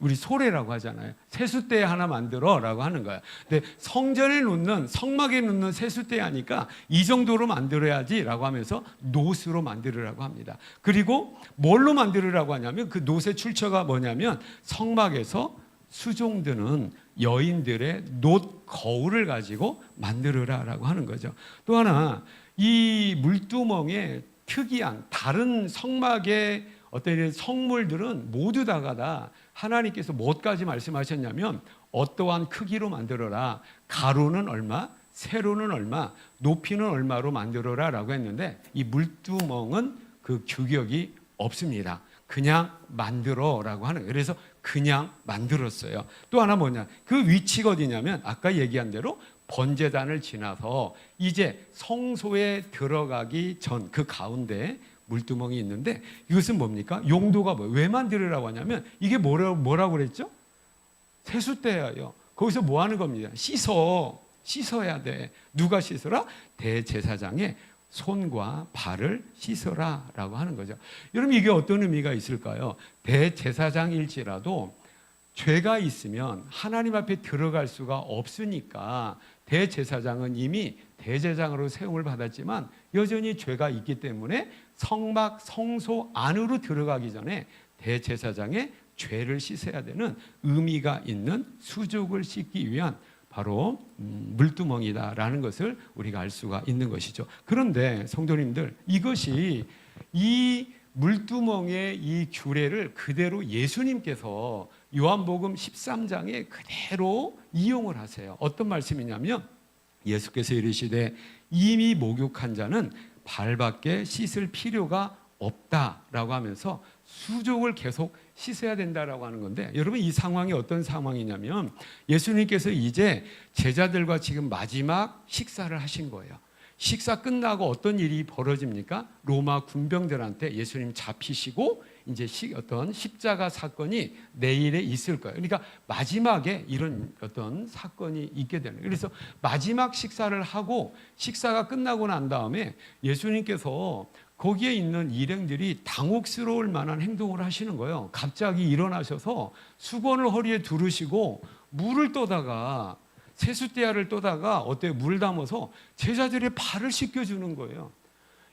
Speaker 1: 우리 소래라고 하잖아요. 세숫대 하나 만들어 라고 하는 거예요. 근데 성전에 놓는 성막에 놓는 세숫대 하니까 이 정도로 만들어야지 라고 하면서 놋으로 만들으라고 합니다. 그리고 뭘로 만들으라고 하냐면 그 놋의 출처가 뭐냐면 성막에서 수종드는 여인들의 놋 거울을 가지고 만들으라라고 하는 거죠. 또 하나 이 물두멍에 특이한 다른 성막의 어떤 이런 성물들은 모두 다가 하나님께서 뭐까지 말씀하셨냐면 어떠한 크기로 만들어라. 가로는 얼마, 세로는 얼마, 높이는 얼마로 만들어라 라고 했는데 이 물두멍은 그 규격이 없습니다. 그냥 만들어라고 하는 거예요. 그래서 그냥 만들었어요. 또 하나 뭐냐, 그 위치가 어디냐면 아까 얘기한 대로 번제단을 지나서 이제 성소에 들어가기 전 그 가운데 물두멍이 있는데 이것은 뭡니까? 용도가 뭐예요? 왜 만들으라고 하냐면 이게 뭐라고 그랬죠? 세숫대예요. 거기서 뭐 하는 겁니다? 씻어야 돼. 누가 씻어라? 대제사장의 손과 발을 씻어라 라고 하는 거죠. 여러분 이게 어떤 의미가 있을까요? 대제사장일지라도 죄가 있으면 하나님 앞에 들어갈 수가 없으니까 대제사장은 이미 대제사장으로 세움을 받았지만 여전히 죄가 있기 때문에 성막 성소 안으로 들어가기 전에 대제사장의 죄를 씻어야 되는 의미가 있는 수족을 씻기 위한 바로 물두멍이다라는 것을 우리가 알 수가 있는 것이죠. 그런데 성도님들, 이것이 이 물두멍의 이 규례를 그대로 예수님께서 요한복음 13장에 그대로 이용을 하세요. 어떤 말씀이냐면 예수께서 이르시되 이미 목욕한 자는 발밖에 씻을 필요가 없다라고 하면서 수족을 계속 씻어야 된다라고 하는 건데, 여러분 이 상황이 어떤 상황이냐면 예수님께서 이제 제자들과 지금 마지막 식사를 하신 거예요. 식사 끝나고 어떤 일이 벌어집니까? 로마 군병들한테 예수님 잡히시고 이제 어떤 십자가 사건이 내일에 있을 거예요. 그러니까 마지막에 이런 어떤 사건이 있게 되는 거예요. 그래서 마지막 식사를 하고 식사가 끝나고 난 다음에 예수님께서 거기에 있는 일행들이 당혹스러울 만한 행동을 하시는 거예요. 갑자기 일어나셔서 수건을 허리에 두르시고 물을 떠다가 세숫대야를 떠다가 어때요? 물 담아서 제자들의 발을 씻겨주는 거예요.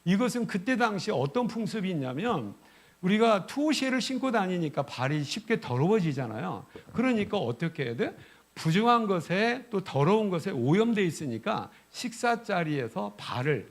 Speaker 1: 이것은 그때 당시에 어떤 풍습이 있냐면 우리가 투옷鞋를 신고 다니니까 발이 쉽게 더러워지잖아요. 그러니까 어떻게 해야 돼? 부정한 것에 또 더러운 것에 오염되어 있으니까 식사 자리에서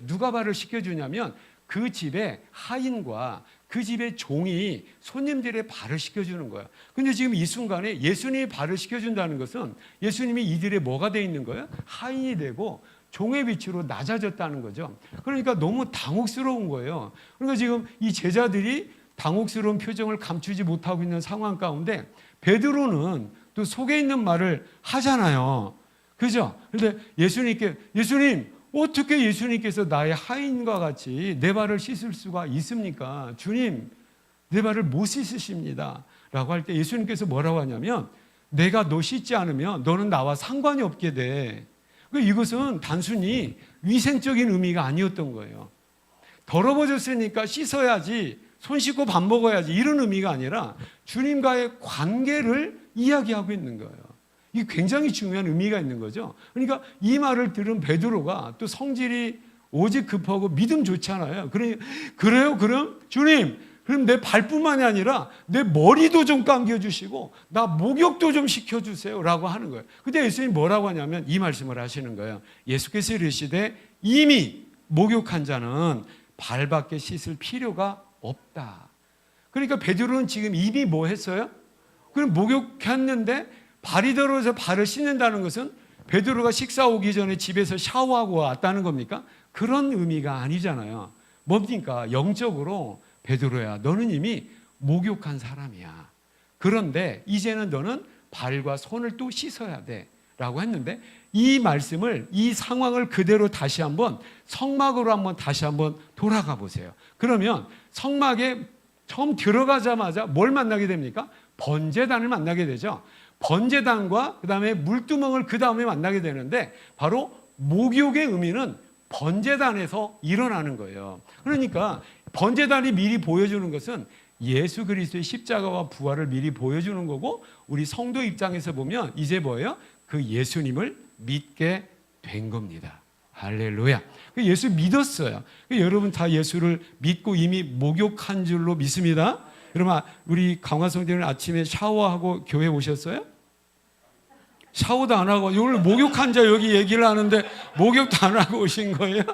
Speaker 1: 누가 발을 씻겨주냐면 그 집의 하인과 그 집의 종이 손님들의 발을 씻겨주는 거예요. 근데 지금 이 순간에 예수님이 발을 씻겨준다는 것은 예수님이 이들의 뭐가 되어 있는 거예요? 하인이 되고 종의 위치로 낮아졌다는 거죠. 그러니까 너무 당혹스러운 거예요. 그러니까 지금 이 제자들이 당혹스러운 표정을 감추지 못하고 있는 상황 가운데 베드로는 또 속에 있는 말을 하잖아요. 그죠? 그런데 예수님, 어떻게 예수님께서 나의 하인과 같이 내 발을 씻을 수가 있습니까? 주님, 내 발을 못 씻으십니다. 라고 할 때 예수님께서 뭐라고 하냐면 내가 너 씻지 않으면 너는 나와 상관이 없게 돼. 이것은 단순히 위생적인 의미가 아니었던 거예요. 더러워졌으니까 씻어야지, 손 씻고 밥 먹어야지, 이런 의미가 아니라 주님과의 관계를 이야기하고 있는 거예요. 이게 굉장히 중요한 의미가 있는 거죠. 그러니까 이 말을 들은 베드로가 또 성질이 오직 급하고 믿음 좋잖아요. 그래요? 그럼 주님, 그럼 내 발뿐만이 아니라 내 머리도 좀 감겨주시고 나 목욕도 좀 시켜주세요 라고 하는 거예요. 근데 예수님이 뭐라고 하냐면 이 말씀을 하시는 거예요. 예수께서 이르시되 이미 목욕한 자는 발밖에 씻을 필요가 없다. 그러니까 베드로는 지금 이미 뭐 했어요? 그럼 목욕했는데 발이 더러워서 발을 씻는다는 것은 베드로가 식사 오기 전에 집에서 샤워하고 왔다는 겁니까? 그런 의미가 아니잖아요. 뭡니까? 영적으로 베드로야, 너는 이미 목욕한 사람이야. 그런데 이제는 너는 발과 손을 또 씻어야 돼 라고 했는데 이 말씀을, 이 상황을 그대로 다시 한번 성막으로 한번 다시 한번 돌아가 보세요. 그러면 성막에 처음 들어가자마자 뭘 만나게 됩니까? 번제단을 만나게 되죠. 번제단과 그 다음에 물두멍을 그 다음에 만나게 되는데 바로 목욕의 의미는 번제단에서 일어나는 거예요. 그러니까 번제단이 미리 보여주는 것은 예수 그리스도의 십자가와 부활을 미리 보여주는 거고, 우리 성도 입장에서 보면 이제 뭐예요? 그 예수님을 믿게 된 겁니다. 할렐루야. 예수 믿었어요. 여러분 다 예수를 믿고 이미 목욕한 줄로 믿습니다. 여러분 우리 강화성대는 아침에 샤워하고 교회 오셨어요? 샤워도 안 하고 오늘 목욕한 자 여기 얘기를 하는데 목욕도 안 하고 오신 거예요?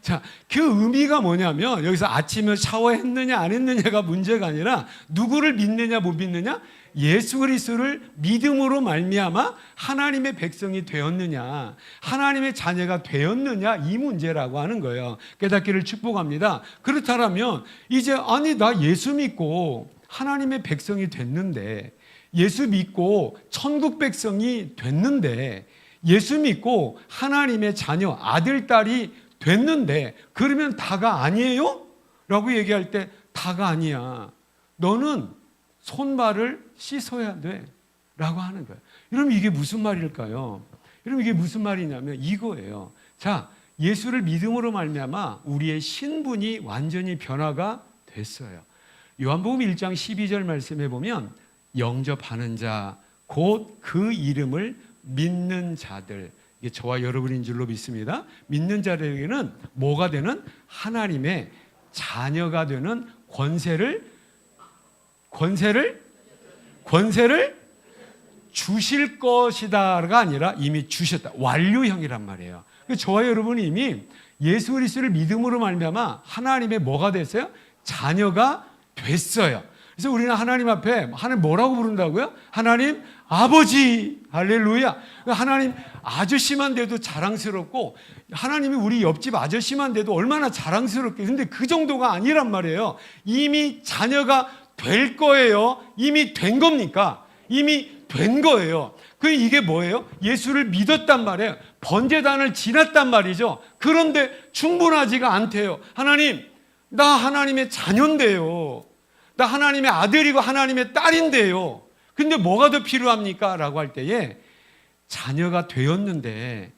Speaker 1: 자, 그 의미가 뭐냐면 여기서 아침에 샤워했느냐 안 했느냐가 문제가 아니라 누구를 믿느냐 못 믿느냐, 예수 그리스도를 믿음으로 말미암아 하나님의 백성이 되었느냐, 하나님의 자녀가 되었느냐, 이 문제라고 하는 거예요. 깨닫기를 축복합니다. 그렇다면 이제 아니 나 예수 믿고 하나님의 백성이 됐는데, 예수 믿고 천국 백성이 됐는데, 예수 믿고 하나님의 자녀 아들 딸이 됐는데 그러면 다가 아니에요? 라고 얘기할 때 다가 아니야. 너는 손발을 씻어야 돼 라고 하는 거예요. 여러분 이게 무슨 말일까요? 여러분 이게 무슨 말이냐면 이거예요. 자, 예수를 믿음으로 말미암아 우리의 신분이 완전히 변화가 됐어요. 요한복음 1장 12절 말씀해 보면 영접하는 자 곧 그 이름을 믿는 자들, 이게 저와 여러분인 줄로 믿습니다. 믿는 자들에게는 뭐가 되는? 하나님의 자녀가 되는 권세를 주실 것이다가 아니라 이미 주셨다. 완료형이란 말이에요. 저와 여러분이 이미 예수 그리스도를 믿음으로 말미암아 하나님의 뭐가 됐어요? 자녀가 됐어요. 그래서 우리는 하나님 앞에 하나님 뭐라고 부른다고요? 하나님 아버지, 할렐루야. 하나님 아저씨만 돼도 자랑스럽고, 하나님이 우리 옆집 아저씨만 돼도 얼마나 자랑스럽게. 근데 그 정도가 아니란 말이에요. 이미 자녀가 될 거예요. 이미 된 겁니까? 이미 된 거예요. 이게 뭐예요? 예수를 믿었단 말이에요. 번제단을 지났단 말이죠. 그런데 충분하지가 않대요. 하나님, 나 하나님의 자녀인데요. 나 하나님의 아들이고 하나님의 딸인데요. 근데 뭐가 더 필요합니까? 라고 할 때에 자녀가 되었는데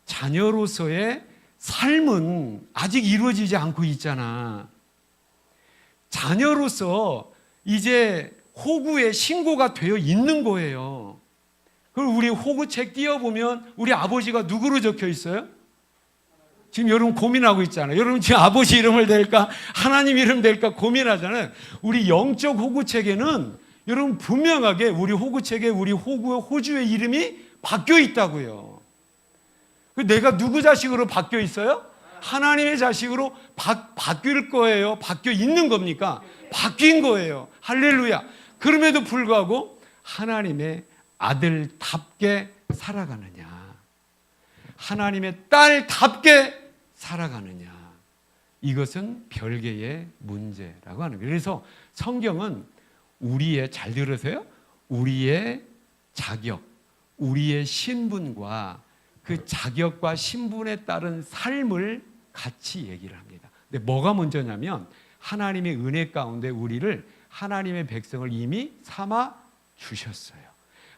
Speaker 1: 자녀로서의 삶은 아직 이루어지지 않고 있잖아. 자녀로서 이제 호구의 신고가 되어 있는 거예요. 그리고 우리 호구책 띄워보면 우리 아버지가 누구로 적혀 있어요? 지금 여러분 고민하고 있잖아요. 여러분 지금 아버지 이름을 댈까? 하나님 이름 댈까? 고민하잖아요. 우리 영적 호구책에는 여러분 분명하게 우리 호구책에 우리 호주의 이름이 바뀌어 있다고요. 내가 누구 자식으로 바뀌어 있어요? 하나님의 자식으로 바뀔 거예요? 바뀌어 있는 겁니까? 바뀐 거예요. 할렐루야. 그럼에도 불구하고 하나님의 아들답게 살아가느냐, 하나님의 딸답게 살아가느냐, 이것은 별개의 문제라고 하는 거예요. 그래서 성경은 우리의, 잘 들으세요, 우리의 자격, 우리의 신분과 그 자격과 신분에 따른 삶을 같이 얘기를 합니다. 근데 뭐가 먼저냐면 하나님의 은혜 가운데 우리를, 하나님의 백성을 이미 삼아 주셨어요.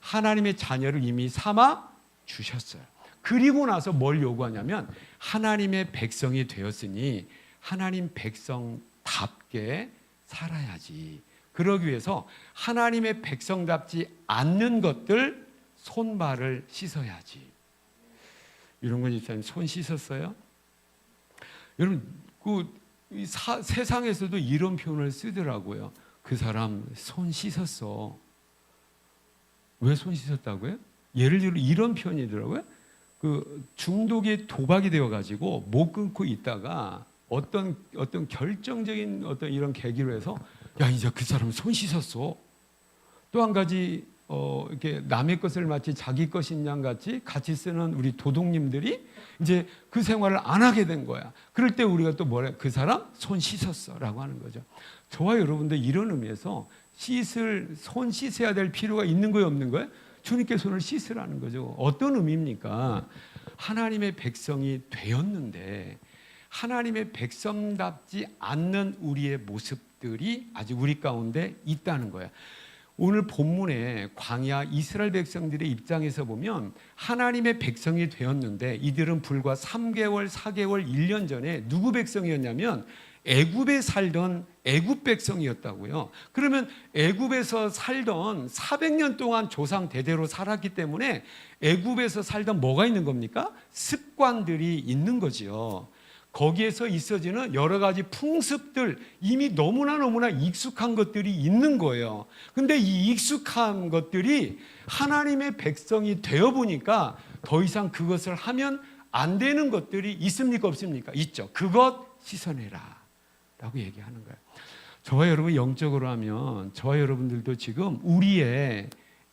Speaker 1: 하나님의 자녀를 이미 삼아 주셨어요. 그리고 나서 뭘 요구하냐면 하나님의 백성이 되었으니 하나님 백성답게 살아야지. 그러기 위해서 하나님의 백성답지 않는 것들 손발을 씻어야지. 이런 건 있잖아요. 손 씻었어요? 여러분 세상에서도 이런 표현을 쓰더라고요. 그 사람 손 씻었어. 왜 손 씻었다고요? 예를 들어 이런 표현이더라고요. 중독에 도박이 되어가지고 못 끊고 있다가 어떤 결정적인 어떤 이런 계기로 해서 야, 이제 그 사람 손 씻었어. 또 한 가지 이렇게 남의 것을 마치 자기 것인 양 같이 쓰는 우리 도둑님들이 이제 그 생활을 안 하게 된 거야. 그럴 때 우리가 또 뭐래? 그 사람 손 씻었어라고 하는 거죠. 저와 여러분들 이런 의미에서 손 씻어야 될 필요가 있는 거예요, 없는 거예요? 주님께 손을 씻으라는 거죠. 어떤 의미입니까? 하나님의 백성이 되었는데 하나님의 백성답지 않는 우리의 모습들이 아직 우리 가운데 있다는 거예요. 오늘 본문에 광야 이스라엘 백성들의 입장에서 보면 하나님의 백성이 되었는데 이들은 불과 3개월, 4개월, 1년 전에 누구 백성이었냐면 애굽에 살던 애굽 백성이었다고요. 그러면 애굽에서 살던 400년 동안 조상 대대로 살았기 때문에 애굽에서 살던 뭐가 있는 겁니까? 습관들이 있는 거지요. 거기에서 있어지는 여러 가지 풍습들, 이미 너무나 익숙한 것들이 있는 거예요. 근데 이 익숙한 것들이 하나님의 백성이 되어 보니까 더 이상 그것을 하면 안 되는 것들이 있습니까, 없습니까? 있죠. 그것 씻어내라 라고 얘기하는 거예요. 저와 여러분 영적으로 하면 저와 여러분들도 지금 우리의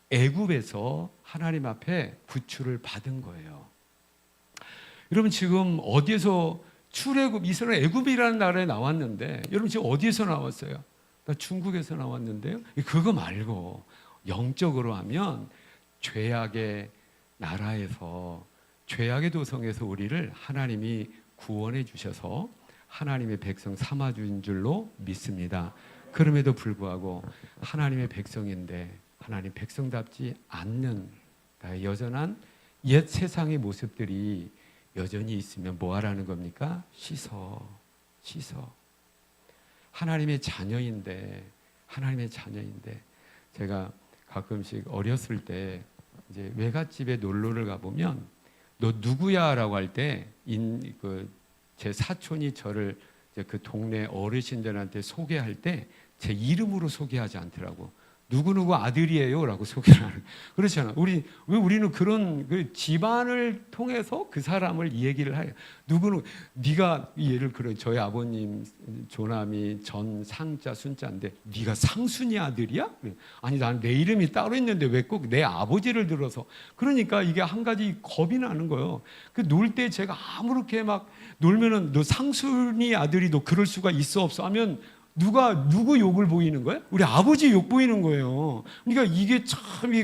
Speaker 1: 애굽에서 하나님 앞에 부추를 받은 거예요. 여러분 지금 어디에서 출애굽, 이스라엘 애굽이라는 나라에 나왔는데 여러분 지금 어디에서 나왔어요? 나 중국에서 나왔는데요. 그거 말고 영적으로 하면 죄악의 나라에서, 죄악의 도성에서 우리를 하나님이 구원해 주셔서 하나님의 백성 삼아준 줄로 믿습니다. 그럼에도 불구하고 하나님의 백성인데 하나님 백성답지 않는 나의 여전한 옛 세상의 모습들이 여전히 있으면 뭐 하라는 겁니까? 씻어. 하나님의 자녀인데 제가 가끔씩 어렸을 때 이제 외갓집에 놀러를 가보면 너 누구야라고 할 때 제 사촌이 저를 이제 그 동네 어르신들한테 소개할 때 제 이름으로 소개하지 않더라고. 누구누구 아들이에요라고 소개를 하는. 그렇잖아. 우리는 그런 그 집안을 통해서 그 사람을 이 얘기를 해요. 누구는 네가 예를 들어 저희 아버님 조남이 전 상자 순자인데 네가 상순이 아들이야? 아니 난 내 이름이 따로 있는데 왜 꼭 내 아버지를 들어서. 그러니까 이게 한 가지 겁이 나는 거예요. 그 놀 때 제가 아무렇게 막 놀면은 너 상순이 아들이 너 그럴 수가 있어 없어 하면 누구 욕을 보이는 거야? 우리 아버지 욕 보이는 거예요. 그러니까 이게 참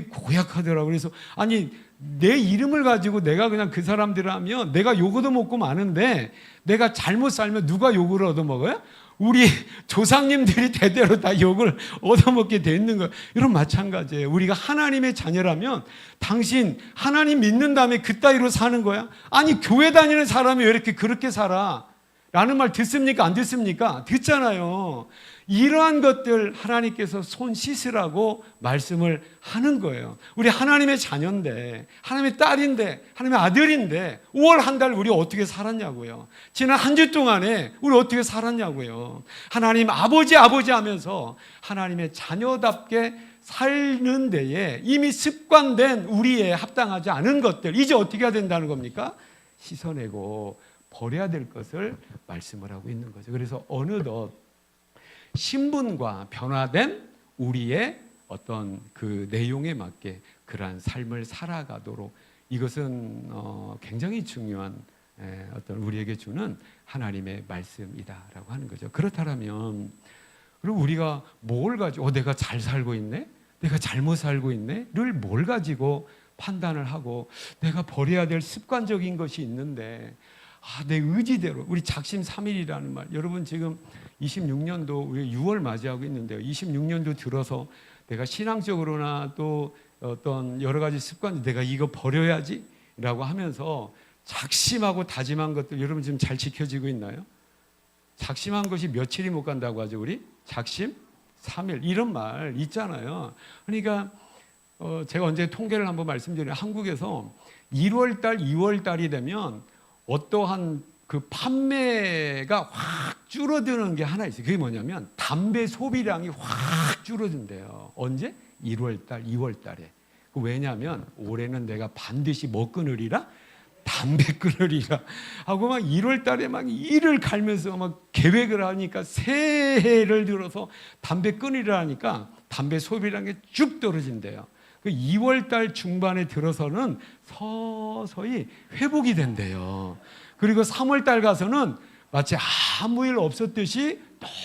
Speaker 1: 고약하더라고요. 그래서 아니 내 이름을 가지고 내가 그냥 그 사람들 하면 내가 욕 얻어먹고 마는데 내가 잘못 살면 누가 욕을 얻어먹어요? 우리 조상님들이 대대로 다 욕을 얻어먹게 돼 있는 거예요. 이런 마찬가지예요. 우리가 하나님의 자녀라면 당신 하나님 믿는 다음에 그따위로 사는 거야? 아니 교회 다니는 사람이 왜 이렇게 그렇게 살아? 라는 말 듣습니까? 안 듣습니까? 듣잖아요. 이러한 것들 하나님께서 손 씻으라고 말씀을 하는 거예요. 우리 하나님의 자녀인데, 하나님의 딸인데, 하나님의 아들인데 5월 한 달 우리 어떻게 살았냐고요. 지난 한 주 동안에 우리 어떻게 살았냐고요. 하나님 아버지 하면서 하나님의 자녀답게 사는 데에 이미 습관된 우리에 합당하지 않은 것들 이제 어떻게 해야 된다는 겁니까? 씻어내고 버려야 될 것을 말씀을 하고 있는 거죠. 그래서 어느덧 신분과 변화된 우리의 어떤 그 내용에 맞게 그러한 삶을 살아가도록 이것은 굉장히 중요한 어떤 우리에게 주는 하나님의 말씀이다라고 하는 거죠. 그렇다면 그럼 우리가 뭘 가지고 내가 잘 살고 있네? 내가 잘못 살고 있네?를 뭘 가지고 판단을 하고 내가 버려야 될 습관적인 것이 있는데 내 의지대로 우리 작심 3일이라는 말 여러분 지금 26년도 우리 6월 맞이하고 있는데요. 26년도 들어서 내가 신앙적으로나 또 어떤 여러 가지 습관 내가 이거 버려야지 라고 하면서 작심하고 다짐한 것들 여러분 지금 잘 지켜지고 있나요? 작심한 것이 며칠이 못 간다고 하죠. 우리 작심 3일 이런 말 있잖아요. 그러니까 제가 언제 통계를 한번 말씀드리면 한국에서 1월달 2월달이 되면 어떠한 그 판매가 확 줄어드는 게 하나 있어요. 그게 뭐냐면 담배 소비량이 확 줄어든대요. 언제? 1월달, 2월달에. 왜냐하면 올해는 내가 반드시 뭐 끊으리라? 담배 끊으리라 하고 막 1월달에 막 이를 갈면서 막 계획을 하니까 새해를 들어서 담배 끊으리라 하니까 담배 소비량이 쭉 떨어진대요. 그 2월달 중반에 들어서는 서서히 회복이 된대요. 그리고 3월달 가서는 마치 아무 일 없었듯이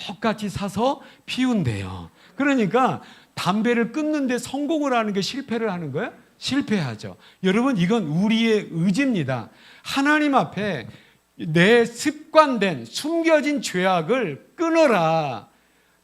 Speaker 1: 똑같이 사서 피운대요. 그러니까 담배를 끊는데 성공을 하는 게 실패를 하는 거예요? 실패하죠. 여러분 이건 우리의 의지입니다. 하나님 앞에 내 습관된 숨겨진 죄악을 끊어라.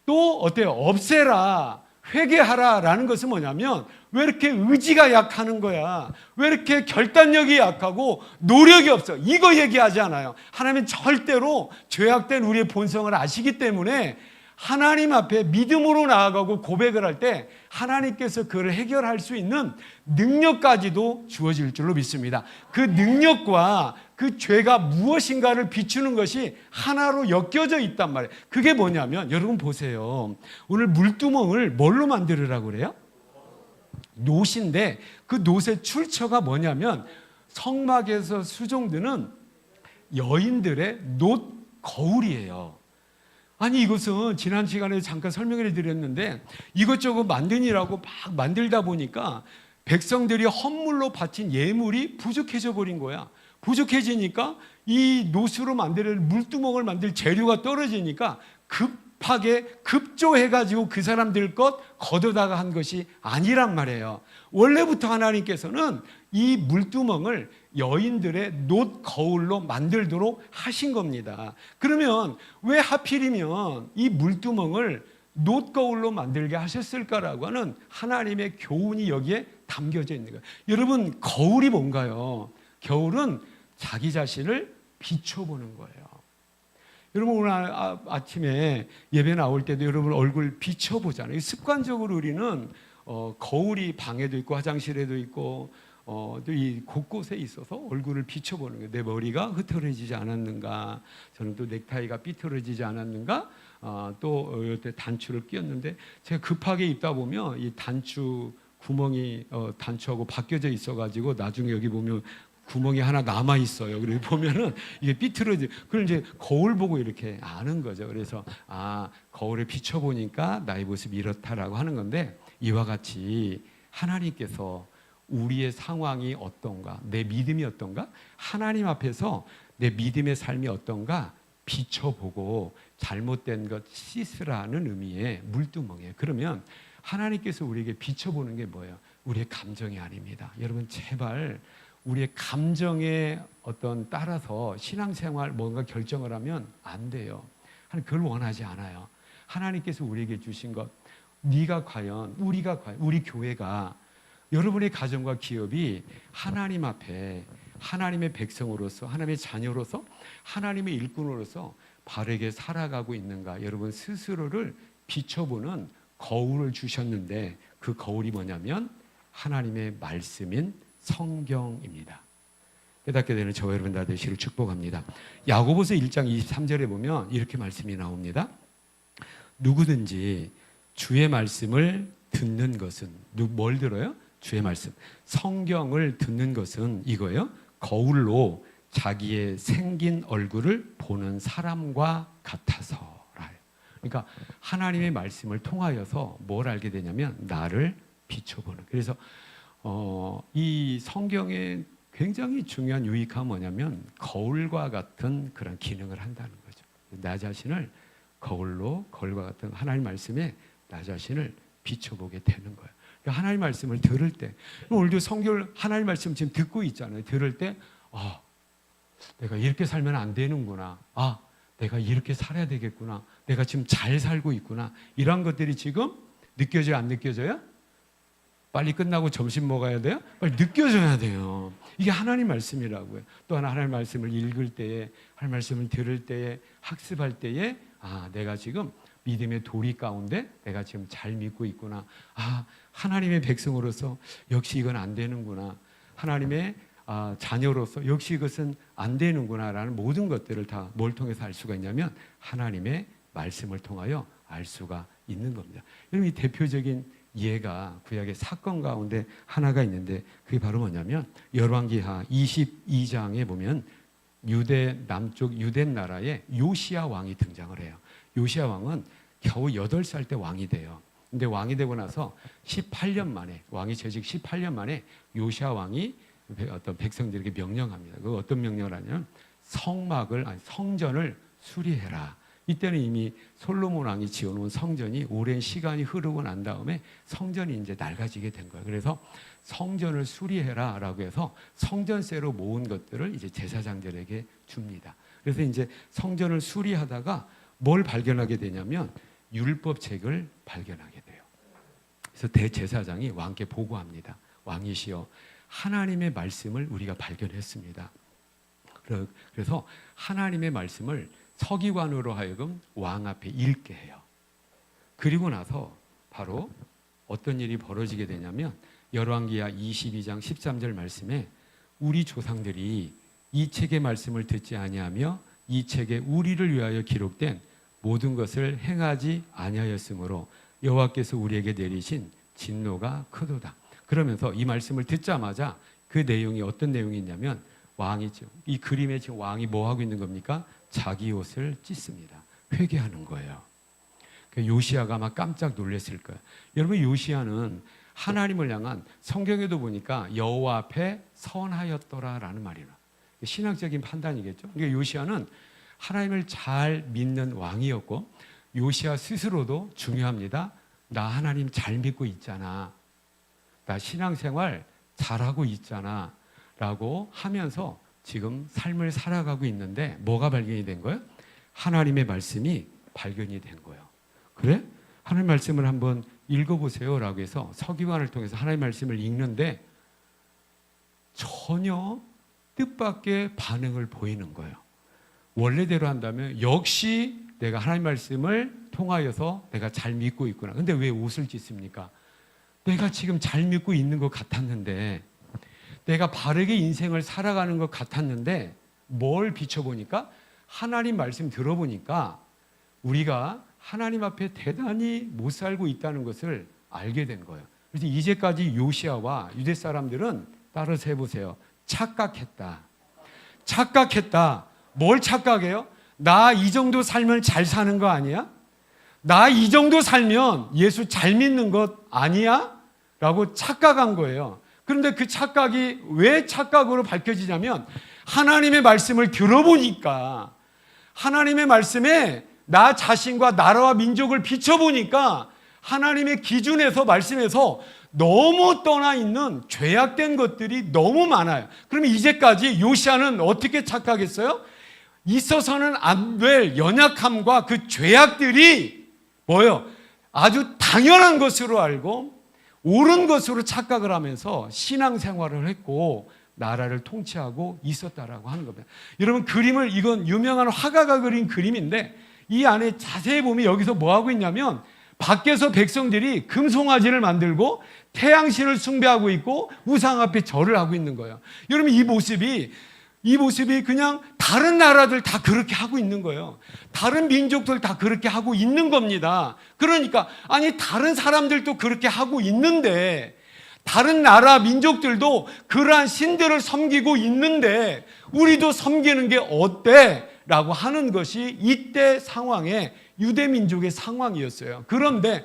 Speaker 1: 또 어때요? 없애라. 회개하라라는 것은 뭐냐면 왜 이렇게 의지가 약하는 거야? 왜 이렇게 결단력이 약하고 노력이 없어? 이거 얘기하지 않아요. 하나님은 절대로 죄악된 우리의 본성을 아시기 때문에 하나님 앞에 믿음으로 나아가고 고백을 할 때 하나님께서 그를 해결할 수 있는 능력까지도 주어질 줄로 믿습니다. 그 능력과 그 죄가 무엇인가를 비추는 것이 하나로 엮여져 있단 말이에요. 그게 뭐냐면 여러분 보세요. 오늘 물두멍을 뭘로 만들으라고 그래요? 놋인데 그 놋의 출처가 뭐냐면 성막에서 수종드는 여인들의 놋 거울이에요. 아니 이것은 지난 시간에 잠깐 설명을 드렸는데 이것저것 만드니라고 막 만들다 보니까 백성들이 헌물로 바친 예물이 부족해져 버린 거야. 부족해지니까 이 놋으로 만드는 물두멍을 만들 재료가 떨어지니까 급하게 급조해가지고 그 사람들 것 걷어다가 한 것이 아니란 말이에요. 원래부터 하나님께서는 이 물두멍을 여인들의 놋 거울로 만들도록 하신 겁니다. 그러면 왜 하필이면 이 물두멍을 놋 거울로 만들게 하셨을까라고 하는 하나님의 교훈이 여기에 담겨져 있는 거예요. 여러분 거울이 뭔가요? 거울은 자기 자신을 비춰보는 거예요. 여러분 오늘 아침에 예배 나올 때도 여러분 얼굴 비춰보잖아요. 습관적으로 우리는 거울이 방에도 있고 화장실에도 있고 또 이 곳곳에 있어서 얼굴을 비춰보는 거예요. 내 머리가 흐트러지지 않았는가, 저는 또 넥타이가 삐뚤어지지 않았는가, 또 이때 단추를 끼웠는데 제가 급하게 입다 보면 이 단추 구멍이 단추하고 바뀌어져 있어가지고 나중에 여기 보면 구멍이 하나 남아 있어요. 그래서 보면은 이게 삐뚤어지. 그걸 이제 거울 보고 이렇게 아는 거죠. 그래서 거울에 비춰 보니까 나의 모습이 이렇다라고 하는 건데 이와 같이 하나님께서 우리의 상황이 어떤가, 내 믿음이 어떤가, 하나님 앞에서 내 믿음의 삶이 어떤가 비춰보고 잘못된 것 씻으라는 의미의 물두멍이에요. 그러면 하나님께서 우리에게 비춰보는 게 뭐예요? 우리의 감정이 아닙니다. 여러분 제발 우리의 감정에 어떤 따라서 신앙생활 뭔가 결정을 하면 안 돼요. 하나님 그걸 원하지 않아요. 하나님께서 우리에게 주신 것, 우리가 과연 우리 교회가 여러분의 가정과 기업이 하나님 앞에 하나님의 백성으로서 하나님의 자녀로서 하나님의 일꾼으로서 바르게 살아가고 있는가 여러분 스스로를 비춰보는 거울을 주셨는데 그 거울이 뭐냐면 하나님의 말씀인 성경입니다. 깨닫게 되는 저와 여러분 다 되시기를 축복합니다. 야고보서 1장 23절에 보면 이렇게 말씀이 나옵니다. 누구든지 주의 말씀을 듣는 것은 뭘 들어요? 주의 말씀, 성경을 듣는 것은 이거예요. 거울로 자기의 생긴 얼굴을 보는 사람과 같아서라. 그러니까 하나님의 말씀을 통하여서 뭘 알게 되냐면 나를 비춰보는. 그래서 이 성경의 굉장히 중요한 유익함은 뭐냐면 거울과 같은 그런 기능을 한다는 거죠. 나 자신을 거울과 같은 하나님 말씀에 나 자신을 비춰보게 되는 거예요. 하나님 말씀을 들을 때 오늘도 성경을 하나님 말씀 지금 듣고 있잖아요. 들을 때 내가 이렇게 살면 안 되는구나. 내가 이렇게 살아야 되겠구나. 내가 지금 잘 살고 있구나. 이런 것들이 지금 느껴져요? 안 느껴져요? 빨리 끝나고 점심 먹어야 돼요? 빨리 느껴져야 돼요. 이게 하나님 말씀이라고요. 또 하나님 말씀을 읽을 때에 하나님 말씀을 들을 때에 학습할 때에 내가 지금 믿음의 도리 가운데 내가 지금 잘 믿고 있구나. 하나님의 백성으로서 역시 이건 안 되는구나. 하나님의 자녀로서 역시 이것은 안 되는구나라는 모든 것들을 다 뭘 통해서 알 수가 있냐면 하나님의 말씀을 통하여 알 수가 있는 겁니다. 여러분 이 대표적인 예가 구약의 사건 가운데 하나가 있는데 그게 바로 뭐냐면 열왕기하 22장에 보면 유대 남쪽 유대 나라에 요시야 왕이 등장을 해요. 요시야 왕은 겨우 8살 때 왕이 돼요. 근데 왕이 되고 나서 18년 만에 왕이 재직 18년 만에 요시야 왕이 어떤 백성들에게 명령합니다. 그 어떤 명령을 하냐면 성전을 수리해라. 이때는 이미 솔로몬 왕이 지어놓은 성전이 오랜 시간이 흐르고 난 다음에 성전이 이제 낡아지게 된 거예요. 그래서 성전을 수리해라라고 해서 성전세로 모은 것들을 이제 제사장들에게 줍니다. 그래서 이제 성전을 수리하다가 뭘 발견하게 되냐면 율법책을 발견하게 돼요. 그래서 대제사장이 왕께 보고합니다. 왕이시여, 하나님의 말씀을 우리가 발견했습니다. 그래서 하나님의 말씀을 서기관으로 하여금 왕 앞에 읽게 해요. 그리고 나서 바로 어떤 일이 벌어지게 되냐면 열왕기하 22장 13절 말씀에 우리 조상들이 이 책의 말씀을 듣지 아니하며 이 책에 우리를 위하여 기록된 모든 것을 행하지 아니하였으므로 여호와께서 우리에게 내리신 진노가 크도다. 그러면서 이 말씀을 듣자마자 그 내용이 어떤 내용이 있냐면 왕이죠. 이 그림에 지금 왕이 뭐 하고 있는 겁니까? 자기 옷을 찢습니다. 회개하는 거예요. 요시야가 아마 깜짝 놀랐을 거예요. 여러분, 요시야는 하나님을 향한, 성경에도 보니까 여호와 앞에 선하였더라라는 말이라. 신학적인 판단이겠죠. 그러니까 요시야는 하나님을 잘 믿는 왕이었고, 요시야 스스로도 중요합니다. 나 하나님 잘 믿고 있잖아. 나 신앙생활 잘하고 있잖아. 라고 하면서 지금 삶을 살아가고 있는데 뭐가 발견이 된 거예요? 하나님의 말씀이 발견이 된 거예요. 그래? 하나님 말씀을 한번 읽어보세요 라고 해서 서기관을 통해서 하나님 말씀을 읽는데 전혀 뜻밖의 반응을 보이는 거예요. 원래대로 한다면 역시 내가 하나님 말씀을 통하여서 내가 잘 믿고 있구나. 근데 왜 옷을 찢습니까? 내가 지금 잘 믿고 있는 것 같았는데, 내가 바르게 인생을 살아가는 것 같았는데 뭘 비춰보니까, 하나님 말씀 들어보니까 우리가 하나님 앞에 대단히 못 살고 있다는 것을 알게 된 거예요. 그래서 이제까지 요시야와 유대 사람들은 따라서 해보세요. 착각했다. 착각했다. 뭘 착각해요? 나 이 정도 살면 잘 사는 거 아니야? 나 이 정도 살면 예수 잘 믿는 것 아니야? 라고 착각한 거예요. 그런데 그 착각이 왜 착각으로 밝혀지냐면, 하나님의 말씀을 들어보니까, 하나님의 말씀에 나 자신과 나라와 민족을 비춰보니까 하나님의 기준에서, 말씀에서 너무 떠나 있는 죄악된 것들이 너무 많아요. 그러면 이제까지 요시야는 어떻게 착각했어요? 있어서는 안 될 연약함과 그 죄악들이 뭐예요? 아주 당연한 것으로 알고 옳은 것으로 착각을 하면서 신앙생활을 했고 나라를 통치하고 있었다라고 하는 겁니다. 여러분, 그림을, 이건 유명한 화가가 그린 그림인데 이 안에 자세히 보면 여기서 뭐 하고 있냐면, 밖에서 백성들이 금송아지를 만들고 태양신을 숭배하고 있고 우상 앞에 절을 하고 있는 거예요. 여러분, 이 모습이 그냥 다른 나라들 다 그렇게 하고 있는 거예요. 다른 민족들 다 그렇게 하고 있는 겁니다. 그러니까 아니, 다른 사람들도 그렇게 하고 있는데, 다른 나라 민족들도 그러한 신들을 섬기고 있는데 우리도 섬기는 게 어때? 라고 하는 것이 이때 상황의 유대 민족의 상황이었어요. 그런데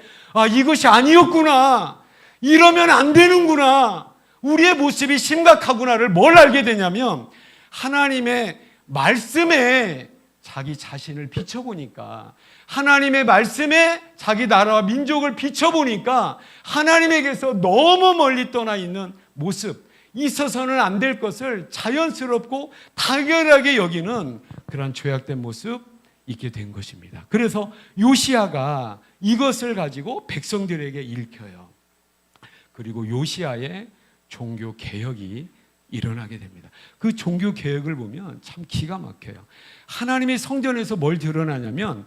Speaker 1: 이것이 아니었구나, 이러면 안 되는구나, 우리의 모습이 심각하구나를 뭘 알게 되냐면, 하나님의 말씀에 자기 자신을 비춰보니까, 하나님의 말씀에 자기 나라와 민족을 비춰보니까 하나님에게서 너무 멀리 떠나 있는 모습, 있어서는 안 될 것을 자연스럽고 당연하게 여기는 그런 죄악된 모습 있게 된 것입니다. 그래서 요시야가 이것을 가지고 백성들에게 읽혀요. 그리고 요시야의 종교 개혁이 일어나게 됩니다. 그 종교 개혁을 보면 참 기가 막혀요. 하나님의 성전에서 뭘 드러나냐면,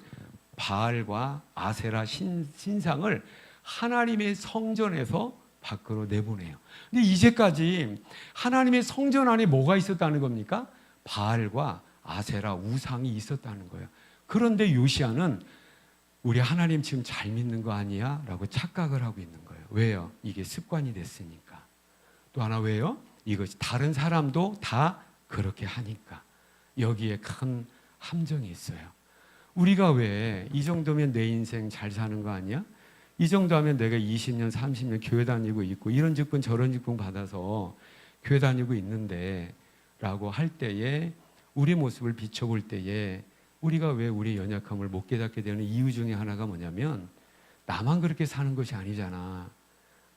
Speaker 1: 바알과 아세라 신상을 하나님의 성전에서 밖으로 내보내요. 근데 이제까지 하나님의 성전 안에 뭐가 있었다는 겁니까? 바알과 아세라 우상이 있었다는 거예요. 그런데 요시야는 우리 하나님 지금 잘 믿는 거 아니야? 라고 착각을 하고 있는 거예요. 왜요? 이게 습관이 됐으니까. 또 하나 왜요? 이것이 다른 사람도 다 그렇게 하니까. 여기에 큰 함정이 있어요. 우리가 왜 이 정도면 내 인생 잘 사는 거 아니야? 이 정도 하면 내가 20년, 30년 교회 다니고 있고 이런 직분 저런 직분 받아서 교회 다니고 있는데 라고 할 때에, 우리 모습을 비춰볼 때에 우리가 왜 우리의 연약함을 못 깨닫게 되는 이유 중에 하나가 뭐냐면, 나만 그렇게 사는 것이 아니잖아.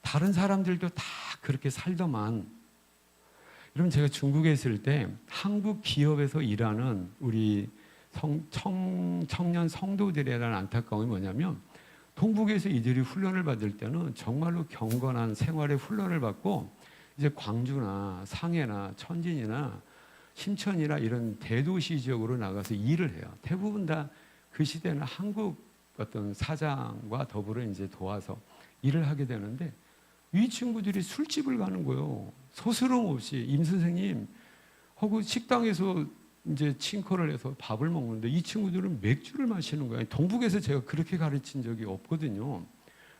Speaker 1: 다른 사람들도 다 그렇게 살더만. 여러분, 제가 중국에 있을 때 한국 기업에서 일하는 우리 청년 성도들에 대한 안타까움이 뭐냐면, 동북에서 이들이 훈련을 받을 때는 정말로 경건한 생활의 훈련을 받고 이제 광주나 상해나 천진이나 심천이나 이런 대도시 지역으로 나가서 일을 해요. 대부분 다 그 시대는 한국 어떤 사장과 더불어 이제 도와서 일을 하게 되는데, 이 친구들이 술집을 가는 거예요. 소스럼 없이. 임 선생님, 하고 식당에서 이제 칭커를 해서 밥을 먹는데 이 친구들은 맥주를 마시는 거예요. 동북에서 제가 그렇게 가르친 적이 없거든요.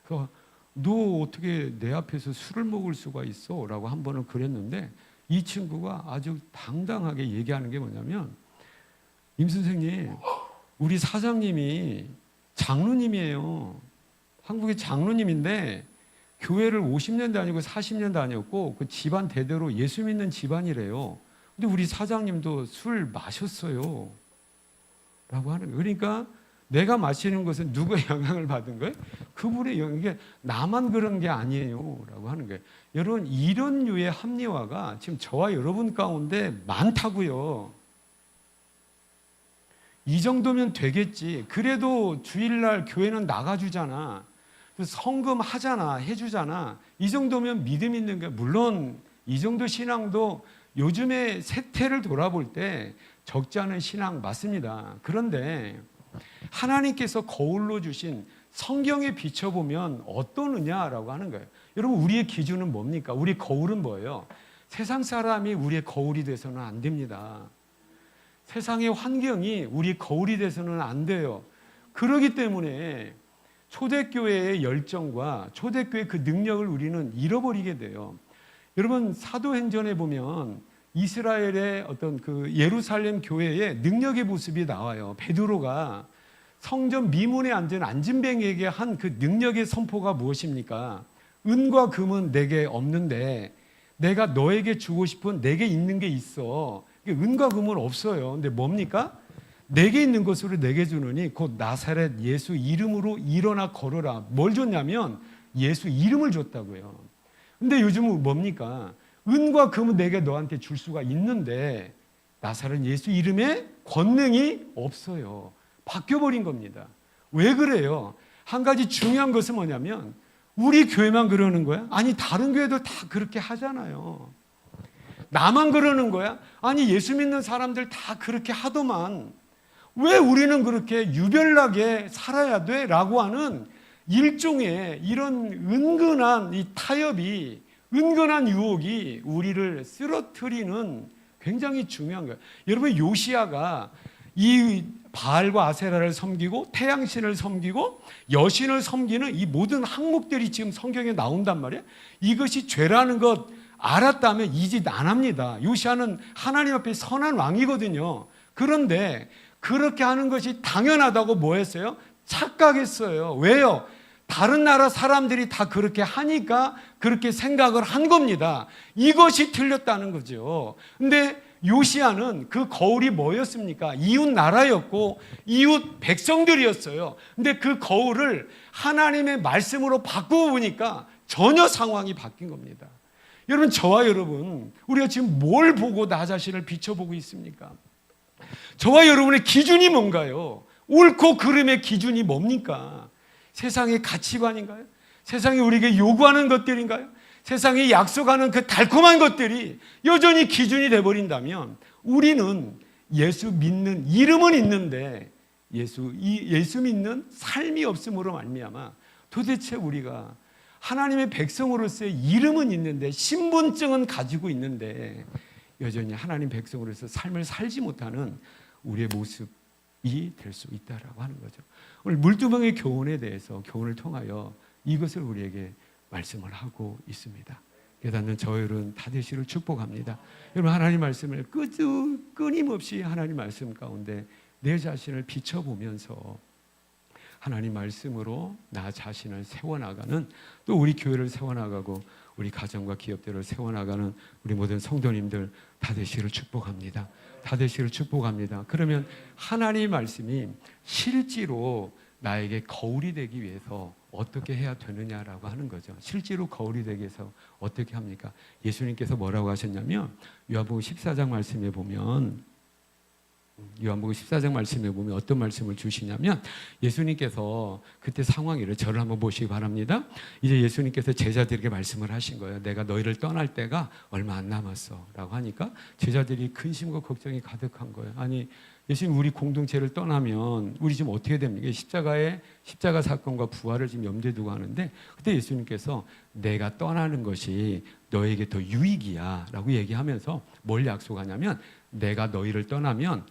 Speaker 1: 그래서 너 어떻게 내 앞에서 술을 먹을 수가 있어? 라고 한 번은 그랬는데 이 친구가 아주 당당하게 얘기하는 게 뭐냐면, 임 선생님, 우리 사장님이 장로님이에요. 한국의 장로님인데 교회를 50년 다니고 40년 다녔고 그 집안 대대로 예수 믿는 집안이래요. 근데 우리 사장님도 술 마셨어요. 라고 하는 거예요. 그러니까 내가 마시는 것은 누구의 영향을 받은 거예요? 그분의 영향. 이게 나만 그런 게 아니에요. 라고 하는 거예요. 여러분, 이런 류의 합리화가 지금 저와 여러분 가운데 많다고요. 이 정도면 되겠지. 그래도 주일날 교회는 나가주잖아. 성금 하잖아. 해주잖아. 이 정도면 믿음 있는 게, 물론 이 정도 신앙도 요즘의 세태를 돌아볼 때 적지 않은 신앙 맞습니다. 그런데 하나님께서 거울로 주신 성경에 비춰보면 어떠느냐라고 하는 거예요. 여러분, 우리의 기준은 뭡니까? 우리 거울은 뭐예요? 세상 사람이 우리의 거울이 돼서는 안 됩니다. 세상의 환경이 우리 거울이 돼서는 안 돼요. 그렇기 때문에 초대교회의 열정과 초대교회의 그 능력을 우리는 잃어버리게 돼요. 여러분, 사도행전에 보면 이스라엘의 어떤 그 예루살렘 교회의 능력의 모습이 나와요. 베드로가 성전 미문에 앉은 안진뱅이에게 한 그 능력의 선포가 무엇입니까? 은과 금은 내게 없는데 내가 너에게 주고 싶은 내게 있는 게 있어. 은과 금은 없어요. 근데 뭡니까? 내게 있는 것으로 내게 주느니 곧 나사렛 예수 이름으로 일어나 걸어라. 뭘 줬냐면 예수 이름을 줬다고요. 근데 요즘은 뭡니까? 은과 금은 내게 너한테 줄 수가 있는데 나사렛 예수 이름에 권능이 없어요. 바뀌어버린 겁니다. 왜 그래요? 한 가지 중요한 것은 뭐냐면 우리 교회만 그러는 거야? 아니, 다른 교회도 다 그렇게 하잖아요. 나만 그러는 거야? 아니, 예수 믿는 사람들 다 그렇게 하더만 왜 우리는 그렇게 유별나게 살아야 돼? 라고 하는 일종의 이런 은근한 이 타협이, 은근한 유혹이 우리를 쓰러뜨리는 굉장히 중요한 거예요. 여러분, 요시야가 이 바알과 아세라를 섬기고 태양신을 섬기고 여신을 섬기는 이 모든 항목들이 지금 성경에 나온단 말이에요. 이것이 죄라는 것 알았다면 이 짓 안 합니다. 요시야는 하나님 앞에 선한 왕이거든요. 그런데 그렇게 하는 것이 당연하다고 뭐 했어요? 착각했어요. 왜요? 다른 나라 사람들이 다 그렇게 하니까 그렇게 생각을 한 겁니다. 이것이 틀렸다는 거죠. 근데 요시야는 그 거울이 뭐였습니까? 이웃 나라였고 이웃 백성들이었어요. 근데 그 거울을 하나님의 말씀으로 바꾸고 보니까 전혀 상황이 바뀐 겁니다. 여러분, 저와 여러분, 우리가 지금 뭘 보고 나 자신을 비춰보고 있습니까? 저와 여러분의 기준이 뭔가요? 옳고 그름의 기준이 뭡니까? 세상의 가치관인가요? 세상이 우리에게 요구하는 것들인가요? 세상이 약속하는 그 달콤한 것들이 여전히 기준이 되어버린다면 우리는 예수 믿는 이름은 있는데 예수 믿는 삶이 없음으로 말미암아 도대체 우리가 하나님의 백성으로서의 이름은 있는데 신분증은 가지고 있는데 여전히 하나님 백성으로서 삶을 살지 못하는 우리의 모습이 될 수 있다라고 하는 거죠. 오늘 물두멍의 교훈에 대해서 교훈을 통하여 이것을 우리에게 말씀을 하고 있습니다. 깨닫는 저희는 다 되시를 축복합니다. 여러분, 하나님 말씀을 끊임없이 하나님 말씀 가운데 내 자신을 비춰보면서 하나님 말씀으로 나 자신을 세워나가는, 또 우리 교회를 세워나가고 우리 가정과 기업들을 세워나가는 우리 모든 성도님들 다 되시를 축복합니다. 다 되시를 축복합니다. 그러면 하나님 말씀이 실제로 나에게 거울이 되기 위해서 어떻게 해야 되느냐라고 하는 거죠. 실제로 거울이 되기 위해서 어떻게 합니까? 예수님께서 뭐라고 하셨냐면 요한복음 14장 말씀에 보면 어떤 말씀을 주시냐면 예수님께서 그때 상황이를 저를 한번 보시기 바랍니다. 이제 예수님께서 제자들에게 말씀을 하신 거예요. 내가 너희를 떠날 때가 얼마 안 남았어 라고 하니까 제자들이 근심과 걱정이 가득한 거예요. 아니, 예수님 우리 공동체를 떠나면 우리 지금 어떻게 됩니까? 십자가 사건과 부활을 지금 염두에 두고 하는데 그때 예수님께서 내가 떠나는 것이 너에게 더 유익이야 라고 얘기하면서 뭘 약속하냐면 내가 너희를 떠나면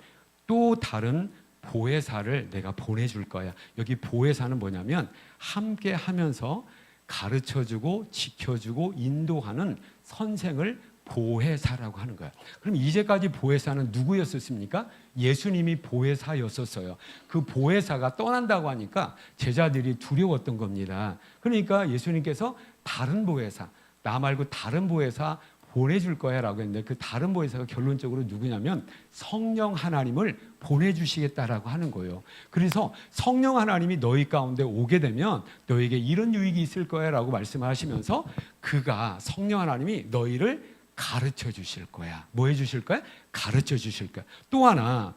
Speaker 1: 또 다른 보혜사를 내가 보내줄 거야. 여기 보혜사는 뭐냐면 함께 하면서 가르쳐주고 지켜주고 인도하는 선생을 보혜사라고 하는 거야. 그럼 이제까지 보혜사는 누구였었습니까? 예수님이 보혜사였었어요. 그 보혜사가 떠난다고 하니까 제자들이 두려웠던 겁니다. 그러니까 예수님께서 다른 보혜사, 나 말고 다른 보혜사 보내줄 거야 라고 했는데 그 다른 보혜사가 결론적으로 누구냐면 성령 하나님을 보내주시겠다라고 하는 거예요. 그래서 성령 하나님이 너희 가운데 오게 되면 너에게 이런 유익이 있을 거야 라고 말씀하시면서 그가 성령 하나님이 너희를 가르쳐 주실 거야. 뭐 해 주실 거야? 가르쳐 주실 거야. 또 하나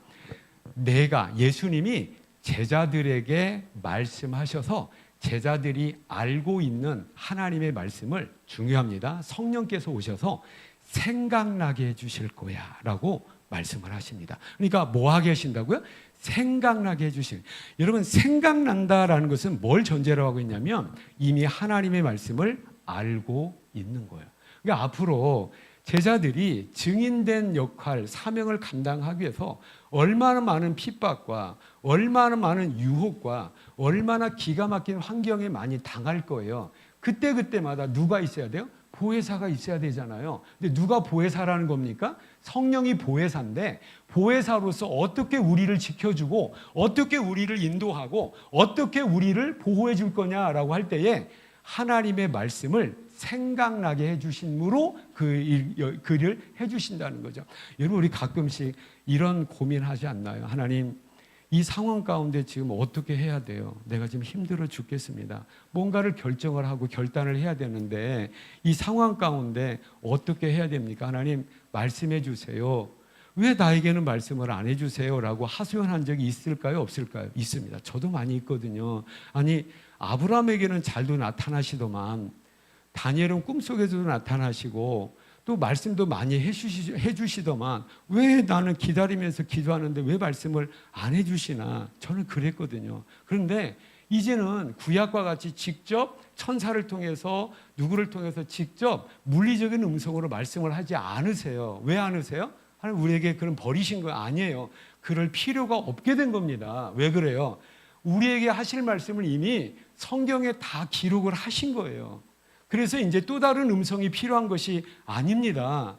Speaker 1: 예수님이 제자들에게 말씀하셔서 제자들이 알고 있는 하나님의 말씀을 중요합니다. 성령께서 오셔서 생각나게 해주실 거야 라고 말씀을 하십니다. 그러니까 뭐 하게 하신다고요? 생각나게 해주신. 여러분 생각난다라는 것은 뭘 전제로 하고 있냐면 이미 하나님의 말씀을 알고 있는 거예요. 그러니까 앞으로 제자들이 증인된 역할, 사명을 감당하기 위해서 얼마나 많은 핍박과 얼마나 많은 유혹과 얼마나 기가 막힌 환경에 많이 당할 거예요. 그때마다 누가 있어야 돼요? 보혜사가 있어야 되잖아요. 근데 누가 보혜사라는 겁니까? 성령이 보혜사인데 보혜사로서 어떻게 우리를 지켜주고 어떻게 우리를 인도하고 어떻게 우리를 보호해 줄 거냐라고 할 때에 하나님의 말씀을 생각나게 해주심으로 그 일을 해주신다는 거죠. 여러분 우리 가끔씩 이런 고민하지 않나요? 하나님 이 상황 가운데 지금 어떻게 해야 돼요? 내가 지금 힘들어 죽겠습니다. 뭔가를 결정을 하고 결단을 해야 되는데 이 상황 가운데 어떻게 해야 됩니까? 하나님 말씀해 주세요. 왜 나에게는 말씀을 안 해주세요? 라고 하소연한 적이 있을까요? 없을까요? 있습니다. 저도 많이 있거든요. 아니 아브라함에게는 잘도 나타나시더만 다니엘은 꿈속에서도 나타나시고 또 말씀도 많이 해주시더만 왜 나는 기다리면서 기도하는데 왜 말씀을 안 해주시나 저는 그랬거든요. 그런데 이제는 구약과 같이 직접 천사를 통해서 누구를 통해서 직접 물리적인 음성으로 말씀을 하지 않으세요. 왜 않으세요? 하나님 우리에게 그런 버리신 거 아니에요. 그럴 필요가 없게 된 겁니다. 왜 그래요? 우리에게 하실 말씀을 이미 성경에 다 기록을 하신 거예요. 그래서 이제 또 다른 음성이 필요한 것이 아닙니다.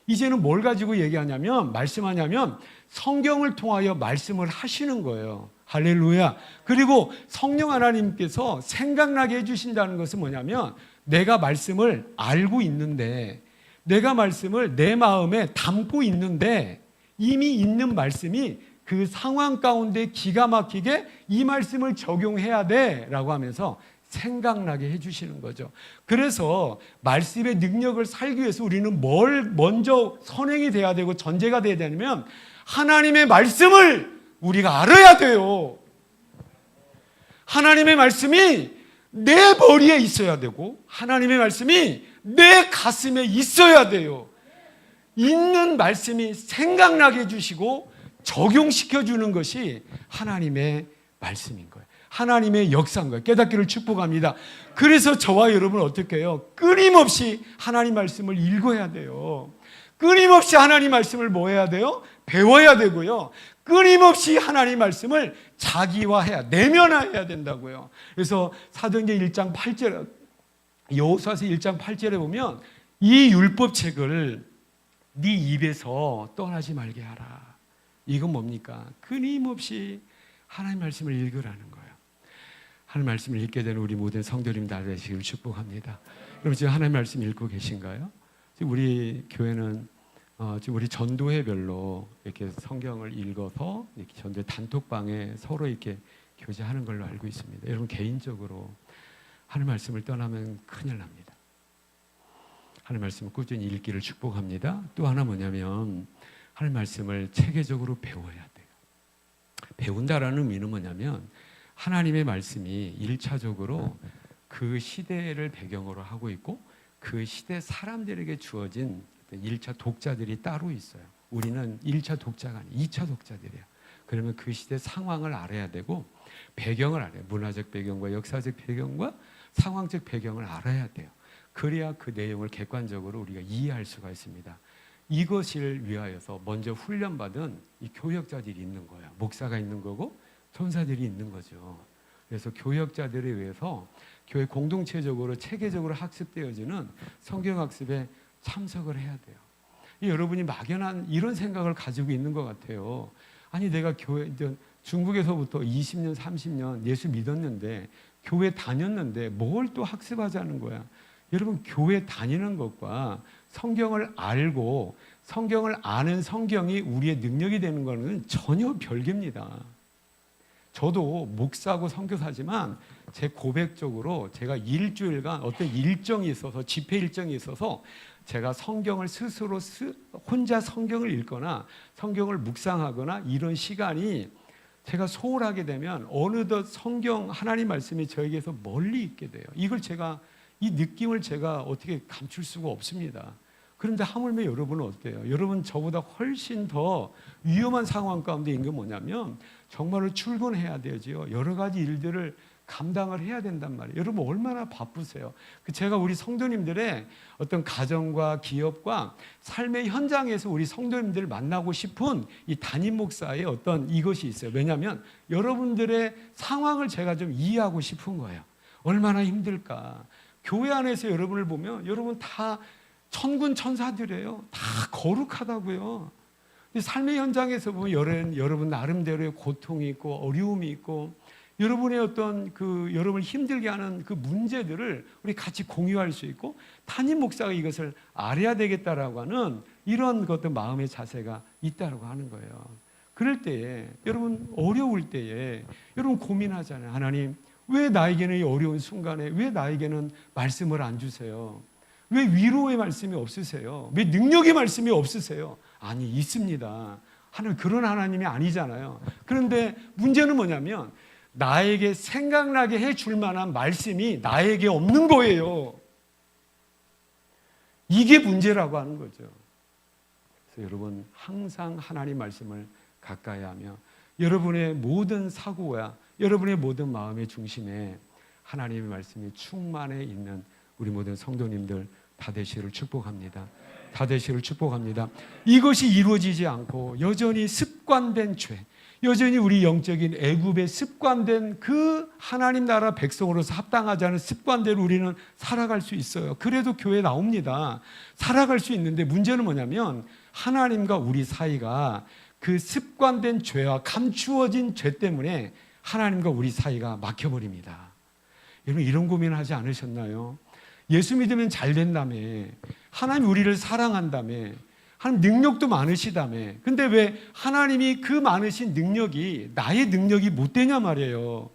Speaker 1: 이제는 뭘 가지고 얘기하냐면 말씀하냐면 성경을 통하여 말씀을 하시는 거예요. 할렐루야. 그리고 성령 하나님께서 생각나게 해주신다는 것은 뭐냐면 내가 말씀을 알고 있는데 내가 말씀을 내 마음에 담고 있는데 이미 있는 말씀이 그 상황 가운데 기가 막히게 이 말씀을 적용해야 돼 라고 하면서 생각나게 해주시는 거죠. 그래서 말씀의 능력을 살기 위해서 우리는 뭘 먼저 선행이 돼야 되고 전제가 돼야 되냐면 하나님의 말씀을 우리가 알아야 돼요. 하나님의 말씀이 내 머리에 있어야 되고 하나님의 말씀이 내 가슴에 있어야 돼요. 있는 말씀이 생각나게 해주시고 적용시켜 주는 것이 하나님의 말씀인 거예요. 하나님의 역사인 거예요. 깨닫기를 축복합니다. 그래서 저와 여러분 어떻게 해요? 끊임없이 하나님 말씀을 읽어야 돼요. 끊임없이 하나님 말씀을 뭐 해야 돼요? 배워야 되고요. 끊임없이 하나님 말씀을 자기화해야, 내면화해야 된다고요. 그래서 사도행전 1장 8절, 여호수아서 1장 8절에 보면 이 율법책을 네 입에서 떠나지 말게 하라. 이건 뭡니까? 끊임없이 하나님 말씀을 읽으라는 거예요. 하나님 말씀을 읽게 되는 우리 모든 성도님 다 되시길 축복합니다. 여러분 지금 하나님 말씀 읽고 계신가요? 지금 우리 교회는 지금 우리 전도회별로 이렇게 성경을 읽어서 이렇게 전도회 단톡방에 서로 이렇게 교제하는 걸로 알고 있습니다. 여러분 개인적으로 하나님 말씀을 떠나면 큰일 납니다. 하나님 말씀을 꾸준히 읽기를 축복합니다. 또 하나 뭐냐면 하나님 말씀을 체계적으로 배워야 돼요. 배운다라는 의미는 뭐냐면 하나님의 말씀이 1차적으로 그 시대를 배경으로 하고 있고 그 시대 사람들에게 주어진 1차 독자들이 따로 있어요. 우리는 1차 독자가 아니에요. 2차 독자들이에요. 그러면 그 시대 상황을 알아야 되고 배경을 알아요. 문화적 배경과 역사적 배경과 상황적 배경을 알아야 돼요. 그래야 그 내용을 객관적으로 우리가 이해할 수가 있습니다. 이것을 위하여서 먼저 훈련받은 이 교역자들이 있는 거야. 목사가 있는 거고 전사들이 있는 거죠. 그래서 교역자들에 의해서 교회 공동체적으로 체계적으로 학습되어지는 성경학습에 참석을 해야 돼요. 여러분이 막연한 이런 생각을 가지고 있는 것 같아요. 아니 내가 교회 중국에서부터 20년 30년 예수 믿었는데 교회 다녔는데 뭘 또 학습하자는 거야. 여러분 교회 다니는 것과 성경을 알고 성경을 아는 성경이 우리의 능력이 되는 것은 전혀 별개입니다. 저도 목사고 선교사지만 제 고백적으로 제가 일주일간 어떤 일정이 있어서 집회 일정이 있어서 제가 성경을 스스로 혼자 성경을 읽거나 성경을 묵상하거나 이런 시간이 제가 소홀하게 되면 어느덧 성경 하나님 말씀이 저에게서 멀리 있게 돼요. 이걸 제가 이 느낌을 제가 어떻게 감출 수가 없습니다. 그런데 하물며 여러분은 어때요? 여러분 저보다 훨씬 더 위험한 상황 가운데 있는 게 뭐냐면 정말로 출근해야 되지요. 여러 가지 일들을 감당을 해야 된단 말이에요. 여러분 얼마나 바쁘세요. 제가 우리 성도님들의 어떤 가정과 기업과 삶의 현장에서 우리 성도님들을 만나고 싶은 이 담임 목사의 어떤 이것이 있어요. 왜냐하면 여러분들의 상황을 제가 좀 이해하고 싶은 거예요. 얼마나 힘들까. 교회 안에서 여러분을 보면 여러분 다 천군 천사들이에요. 다 거룩하다고요. 삶의 현장에서 보면 여러분 나름대로의 고통이 있고 어려움이 있고 여러분의 어떤 여러분을 힘들게 하는 그 문제들을 우리 같이 공유할 수 있고 담임 목사가 이것을 알아야 되겠다라고 하는 이런 것도 마음의 자세가 있다라고 하는 거예요. 그럴 때에 여러분 어려울 때에 여러분 고민하잖아요. 하나님 왜 나에게는 이 어려운 순간에 왜 나에게는 말씀을 안 주세요? 왜 위로의 말씀이 없으세요? 왜 능력의 말씀이 없으세요? 아니 있습니다. 하나님 그런 하나님이 아니잖아요. 그런데 문제는 뭐냐면 나에게 생각나게 해줄 만한 말씀이 나에게 없는 거예요. 이게 문제라고 하는 거죠. 그래서 여러분 항상 하나님 말씀을 가까이 하며 여러분의 모든 사고와 여러분의 모든 마음의 중심에 하나님의 말씀이 충만해 있는 우리 모든 성도님들 다 되시기를 축복합니다. 다 되시기를 축복합니다. 이것이 이루어지지 않고 여전히 습관된 죄, 여전히 우리 영적인 애굽에 습관된 그 하나님 나라 백성으로서 합당하지 않은 습관대로 우리는 살아갈 수 있어요. 그래도 교회 나옵니다. 살아갈 수 있는데 문제는 뭐냐면 하나님과 우리 사이가 그 습관된 죄와 감추어진 죄 때문에 하나님과 우리 사이가 막혀버립니다. 여러분 이런 고민을 하지 않으셨나요? 예수 믿으면 잘 된다며, 하나님 우리를 사랑한다며, 하나님 능력도 많으시다며. 근데 왜 하나님이 그 많으신 능력이 나의 능력이 못 되냐 말이에요.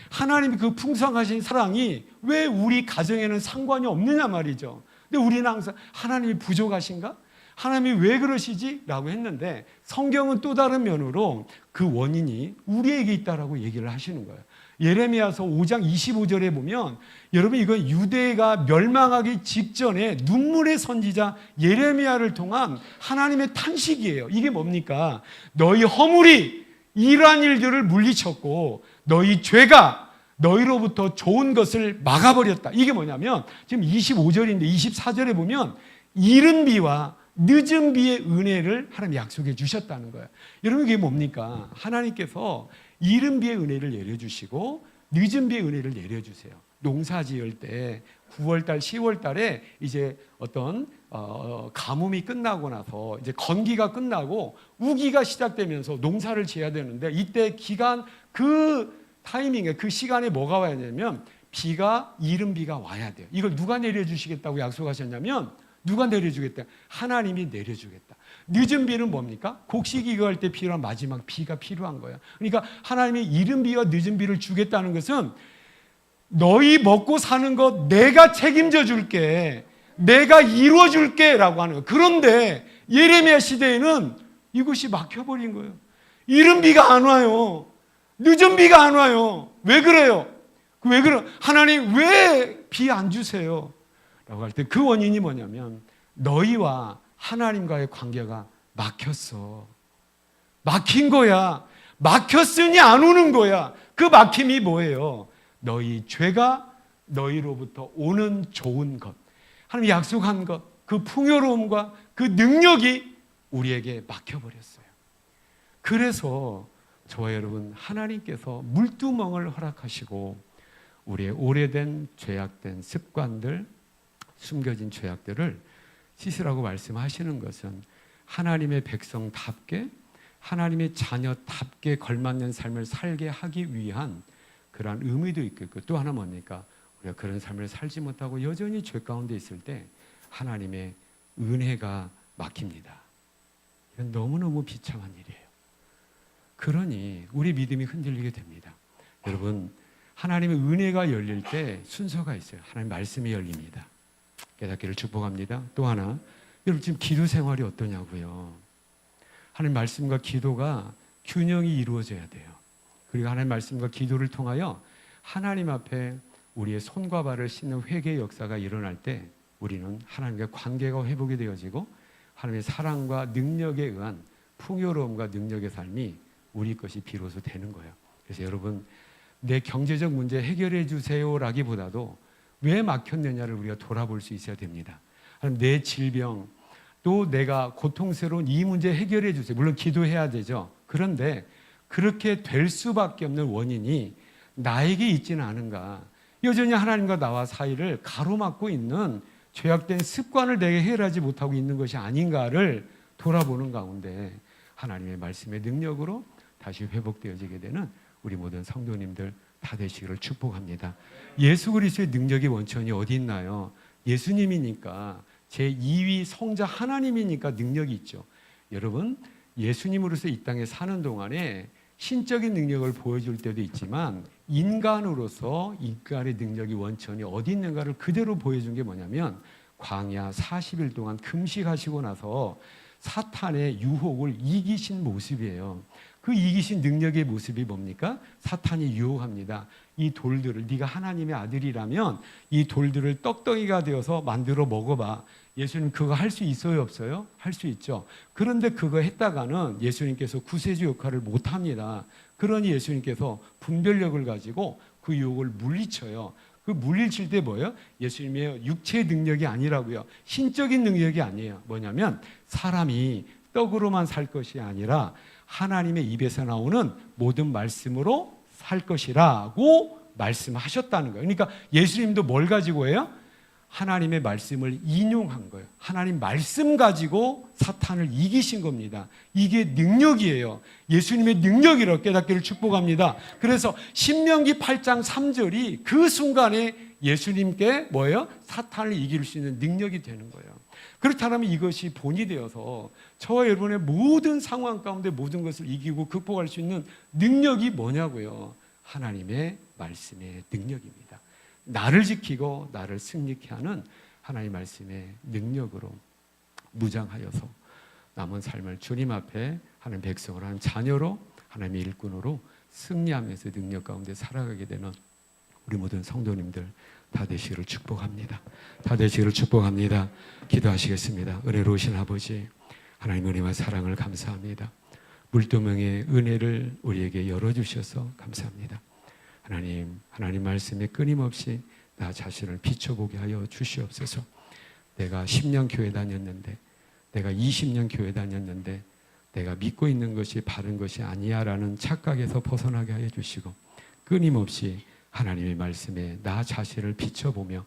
Speaker 1: 하나님이 그 풍성하신 사랑이 왜 우리 가정에는 상관이 없느냐 말이죠. 근데 우리는 항상 하나님이 부족하신가? 하나님이 왜 그러시지? 라고 했는데 성경은 또 다른 면으로 그 원인이 우리에게 있다라고 얘기를 하시는 거예요. 예레미야서 5장 25절에 보면 여러분 이건 유대가 멸망하기 직전에 눈물의 선지자 예레미야를 통한 하나님의 탄식이에요. 이게 뭡니까? 너희 허물이 이러한 일들을 물리쳤고 너희 죄가 너희로부터 좋은 것을 막아버렸다. 이게 뭐냐면 지금 25절인데 24절에 보면 이른 비와 늦은 비의 은혜를 하나님 약속해 주셨다는 거예요. 여러분 이게 뭡니까? 하나님께서 이른 비의 은혜를 내려주시고 늦은 비의 은혜를 내려주세요. 농사 지을 때 9월달, 10월달에 이제 어떤 가뭄이 끝나고 나서 이제 건기가 끝나고 우기가 시작되면서 농사를 지어야 되는데 이때 기간 그 타이밍에 그 시간에 뭐가 와야 되냐면 비가 이른 비가 와야 돼요. 이걸 누가 내려주시겠다고 약속하셨냐면 누가 내려주겠다? 하나님이 내려주겠다. 늦은 비는 뭡니까? 곡식 이거할 때 필요한 마지막 비가 필요한 거예요. 그러니까 하나님이 이른 비와 늦은 비를 주겠다는 것은 너희 먹고 사는 것 내가 책임져 줄게. 내가 이루어 줄게 라고 하는 거예요. 그런데 예레미야 시대에는 이것이 막혀버린 거예요. 이른 비가 안 와요. 늦은 비가 안 와요. 왜 그래요? 왜 그래요? 하나님 왜 비 안 주세요? 라고 할 때 그 원인이 뭐냐면 너희와 하나님과의 관계가 막혔어. 막힌 거야. 막혔으니 안 오는 거야. 그 막힘이 뭐예요? 너희 죄가 너희로부터 오는 좋은 것, 하나님이 약속한 것, 그 풍요로움과 그 능력이 우리에게 막혀버렸어요. 그래서 저와 여러분, 하나님께서 물두멍을 허락하시고 우리의 오래된 죄악된 습관들, 숨겨진 죄악들을 씻으라고 말씀하시는 것은 하나님의 백성답게, 하나님의 자녀답게 걸맞는 삶을 살게 하기 위한 그러한 의미도 있겠고, 또 하나 뭡니까? 우리가 그런 삶을 살지 못하고 여전히 죄 가운데 있을 때 하나님의 은혜가 막힙니다. 이건 너무너무 비참한 일이에요. 그러니 우리 믿음이 흔들리게 됩니다. 여러분, 하나님의 은혜가 열릴 때 순서가 있어요. 하나님 말씀이 열립니다. 깨닫기를 축복합니다. 또 하나, 여러분 지금 기도 생활이 어떠냐고요? 하나님 말씀과 기도가 균형이 이루어져야 돼요. 그리고 하나님 말씀과 기도를 통하여 하나님 앞에 우리의 손과 발을 씻는 회개의 역사가 일어날 때 우리는 하나님과 관계가 회복이 되어지고 하나님의 사랑과 능력에 의한 풍요로움과 능력의 삶이 우리 것이 비로소 되는 거예요. 그래서 여러분, 내 경제적 문제 해결해 주세요라기보다도 왜 막혔느냐를 우리가 돌아볼 수 있어야 됩니다. 내 질병, 또 내가 고통스러운 이 문제 해결해 주세요. 물론 기도해야 되죠. 그런데 그렇게 될 수밖에 없는 원인이 나에게 있지는 않은가. 여전히 하나님과 나와 사이를 가로막고 있는 죄악된 습관을 내게 해결하지 못하고 있는 것이 아닌가를 돌아보는 가운데 하나님의 말씀의 능력으로 다시 회복되어지게 되는 우리 모든 성도님들 다 되시기를 축복합니다. 예수 그리스도의 능력의 원천이 어디 있나요? 예수님이니까, 제2위 성자 하나님이니까 능력이 있죠. 여러분, 예수님으로서 이 땅에 사는 동안에 신적인 능력을 보여줄 때도 있지만 인간으로서 인간의 능력이 원천이 어디 있는가를 그대로 보여준 게 뭐냐면 광야 40일 동안 금식하시고 나서 사탄의 유혹을 이기신 모습이에요. 그 이기신 능력의 모습이 뭡니까? 사탄이 유혹합니다. 이 돌들을, 네가 하나님의 아들이라면 이 돌들을 떡덩이가 되어서 만들어 먹어봐. 예수님 그거 할 수 있어요, 없어요? 할 수 있죠. 그런데 그거 했다가는 예수님께서 구세주 역할을 못합니다. 그러니 예수님께서 분별력을 가지고 그 유혹을 물리쳐요. 그 물리칠 때 뭐예요? 예수님의 육체의 능력이 아니라고요. 신적인 능력이 아니에요. 뭐냐면 사람이 떡으로만 살 것이 아니라 하나님의 입에서 나오는 모든 말씀으로 살 것이라고 말씀하셨다는 거예요. 그러니까 예수님도 뭘 가지고 해요? 하나님의 말씀을 인용한 거예요. 하나님 말씀 가지고 사탄을 이기신 겁니다. 이게 능력이에요. 예수님의 능력이라고 깨닫기를 축복합니다. 그래서 신명기 8장 3절이 그 순간에 예수님께 뭐예요? 사탄을 이길 수 있는 능력이 되는 거예요. 그렇다면 이것이 본이 되어서 저와 여러분의 모든 상황 가운데 모든 것을 이기고 극복할 수 있는 능력이 뭐냐고요? 하나님의 말씀의 능력입니다. 나를 지키고 나를 승리케 하는 하나님의 말씀의 능력으로 무장하여서 남은 삶을 주님 앞에 하는 백성을 하는 자녀로 하나님의 일꾼으로 승리하면서 능력 가운데 살아가게 되는 우리 모든 성도님들 다 되시기를 축복합니다. 다 되시기를 축복합니다. 기도하시겠습니다. 은혜로우신 아버지, 하나님 은혜와 사랑을 감사합니다. 물두멍의 은혜를 우리에게 열어주셔서 감사합니다. 하나님 말씀에 끊임없이 나 자신을 비춰보게 하여 주시옵소서. 내가 10년 교회 다녔는데, 내가 20년 교회 다녔는데 내가 믿고 있는 것이 바른 것이 아니야 라는 착각에서 벗어나게 하여 주시고, 끊임없이 하나님의 말씀에 나 자신을 비춰보며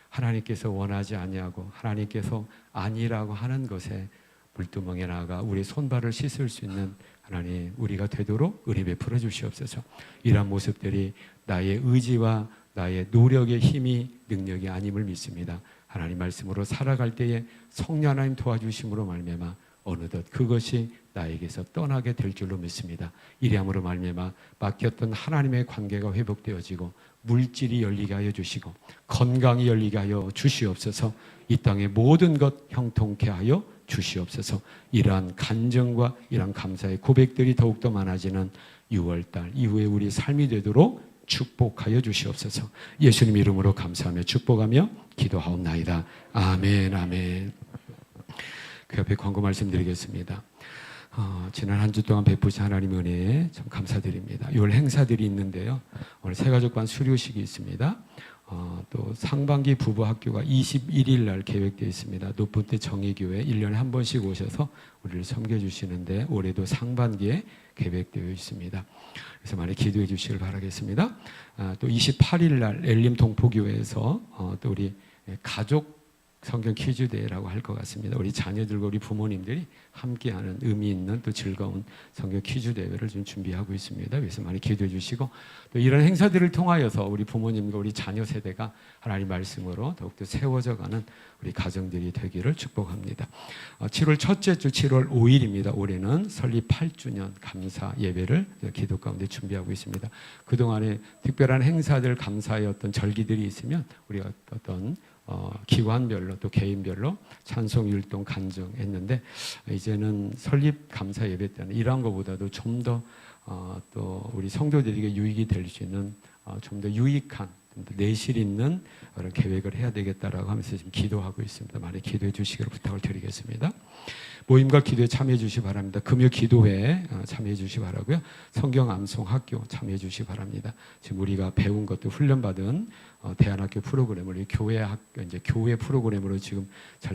Speaker 1: 하나님께서 원하지 아니하고 하나님께서 아니라고 하는 것에 물두멍에 나아가 우리 손발을 씻을 수 있는 하나님 우리가 되도록 은혜 베풀어 주시옵소서. 이러한 모습들이 나의 의지와 나의 노력의 힘이 능력이 아님을 믿습니다. 하나님 말씀으로 살아갈 때에 성령 하나님 도와주심으로 말미암아 어느덧 그것이 나에게서 떠나게 될 줄로 믿습니다. 이리함으로 말미암아 막혔던 하나님의 관계가 회복되어지고 물질이 열리게 하여 주시고 건강이 열리게 하여 주시옵소서. 이 땅의 모든 것 형통케 하여 주시옵소서. 이러한 간증과 이러한 감사의 고백들이 더욱더 많아지는 6월달 이후에 우리 삶이 되도록 축복하여 주시옵소서. 예수님 이름으로 감사하며 축복하며 기도하옵나이다. 아멘, 아멘. 그 옆에 광고 말씀드리겠습니다. 지난 한 주 동안 베푸신 하나님 은혜에 참 감사드립니다. 6월 행사들이 있는데요. 오늘 새가족관 수료식이 있습니다. 또 상반기 부부 학교가 21일 날 계획되어 있습니다. 높은때 정의교회 1년에 한 번씩 오셔서 우리를 섬겨주시는데 올해도 상반기에 계획되어 있습니다. 그래서 많이 기도해 주시길 바라겠습니다. 또 28일 날 엘림 동포교회에서 또 우리 가족 성경 퀴즈 대회라고 할 것 같습니다. 우리 자녀들과 우리 부모님들이 함께하는 의미 있는 또 즐거운 성경 퀴즈 대회를 좀 준비하고 있습니다. 그래서 많이 기도해 주시고 또 이런 행사들을 통하여서 우리 부모님과 우리 자녀 세대가 하나님 말씀으로 더욱더 세워져가는 우리 가정들이 되기를 축복합니다. 7월 첫째 주 7월 5일입니다. 올해는 설립 8주년 감사 예배를 기도 가운데 준비하고 있습니다. 그동안에 특별한 행사들 감사의 어떤 절기들이 있으면 우리가 어떤 기관별로 또 개인별로 찬송, 율동, 간증했는데 이제는 설립 감사 예배 때는 이러한 것보다도 좀 더 또 우리 성도들에게 유익이 될 수 있는 좀 더 유익한 좀 더 내실 있는 그런 계획을 해야 되겠다라고 하면서 지금 기도하고 있습니다. 많이 기도해 주시기를 부탁을 드리겠습니다. 모임과 기도에 참여해 주시기 바랍니다. 금요 기도회에 참여해 주시기 바라고요. 성경 암송 학교 참여해 주시기 바랍니다. 지금 우리가 배운 것도 훈련받은 대안학교 프로그램을 교회 프로그램으로 지금 잘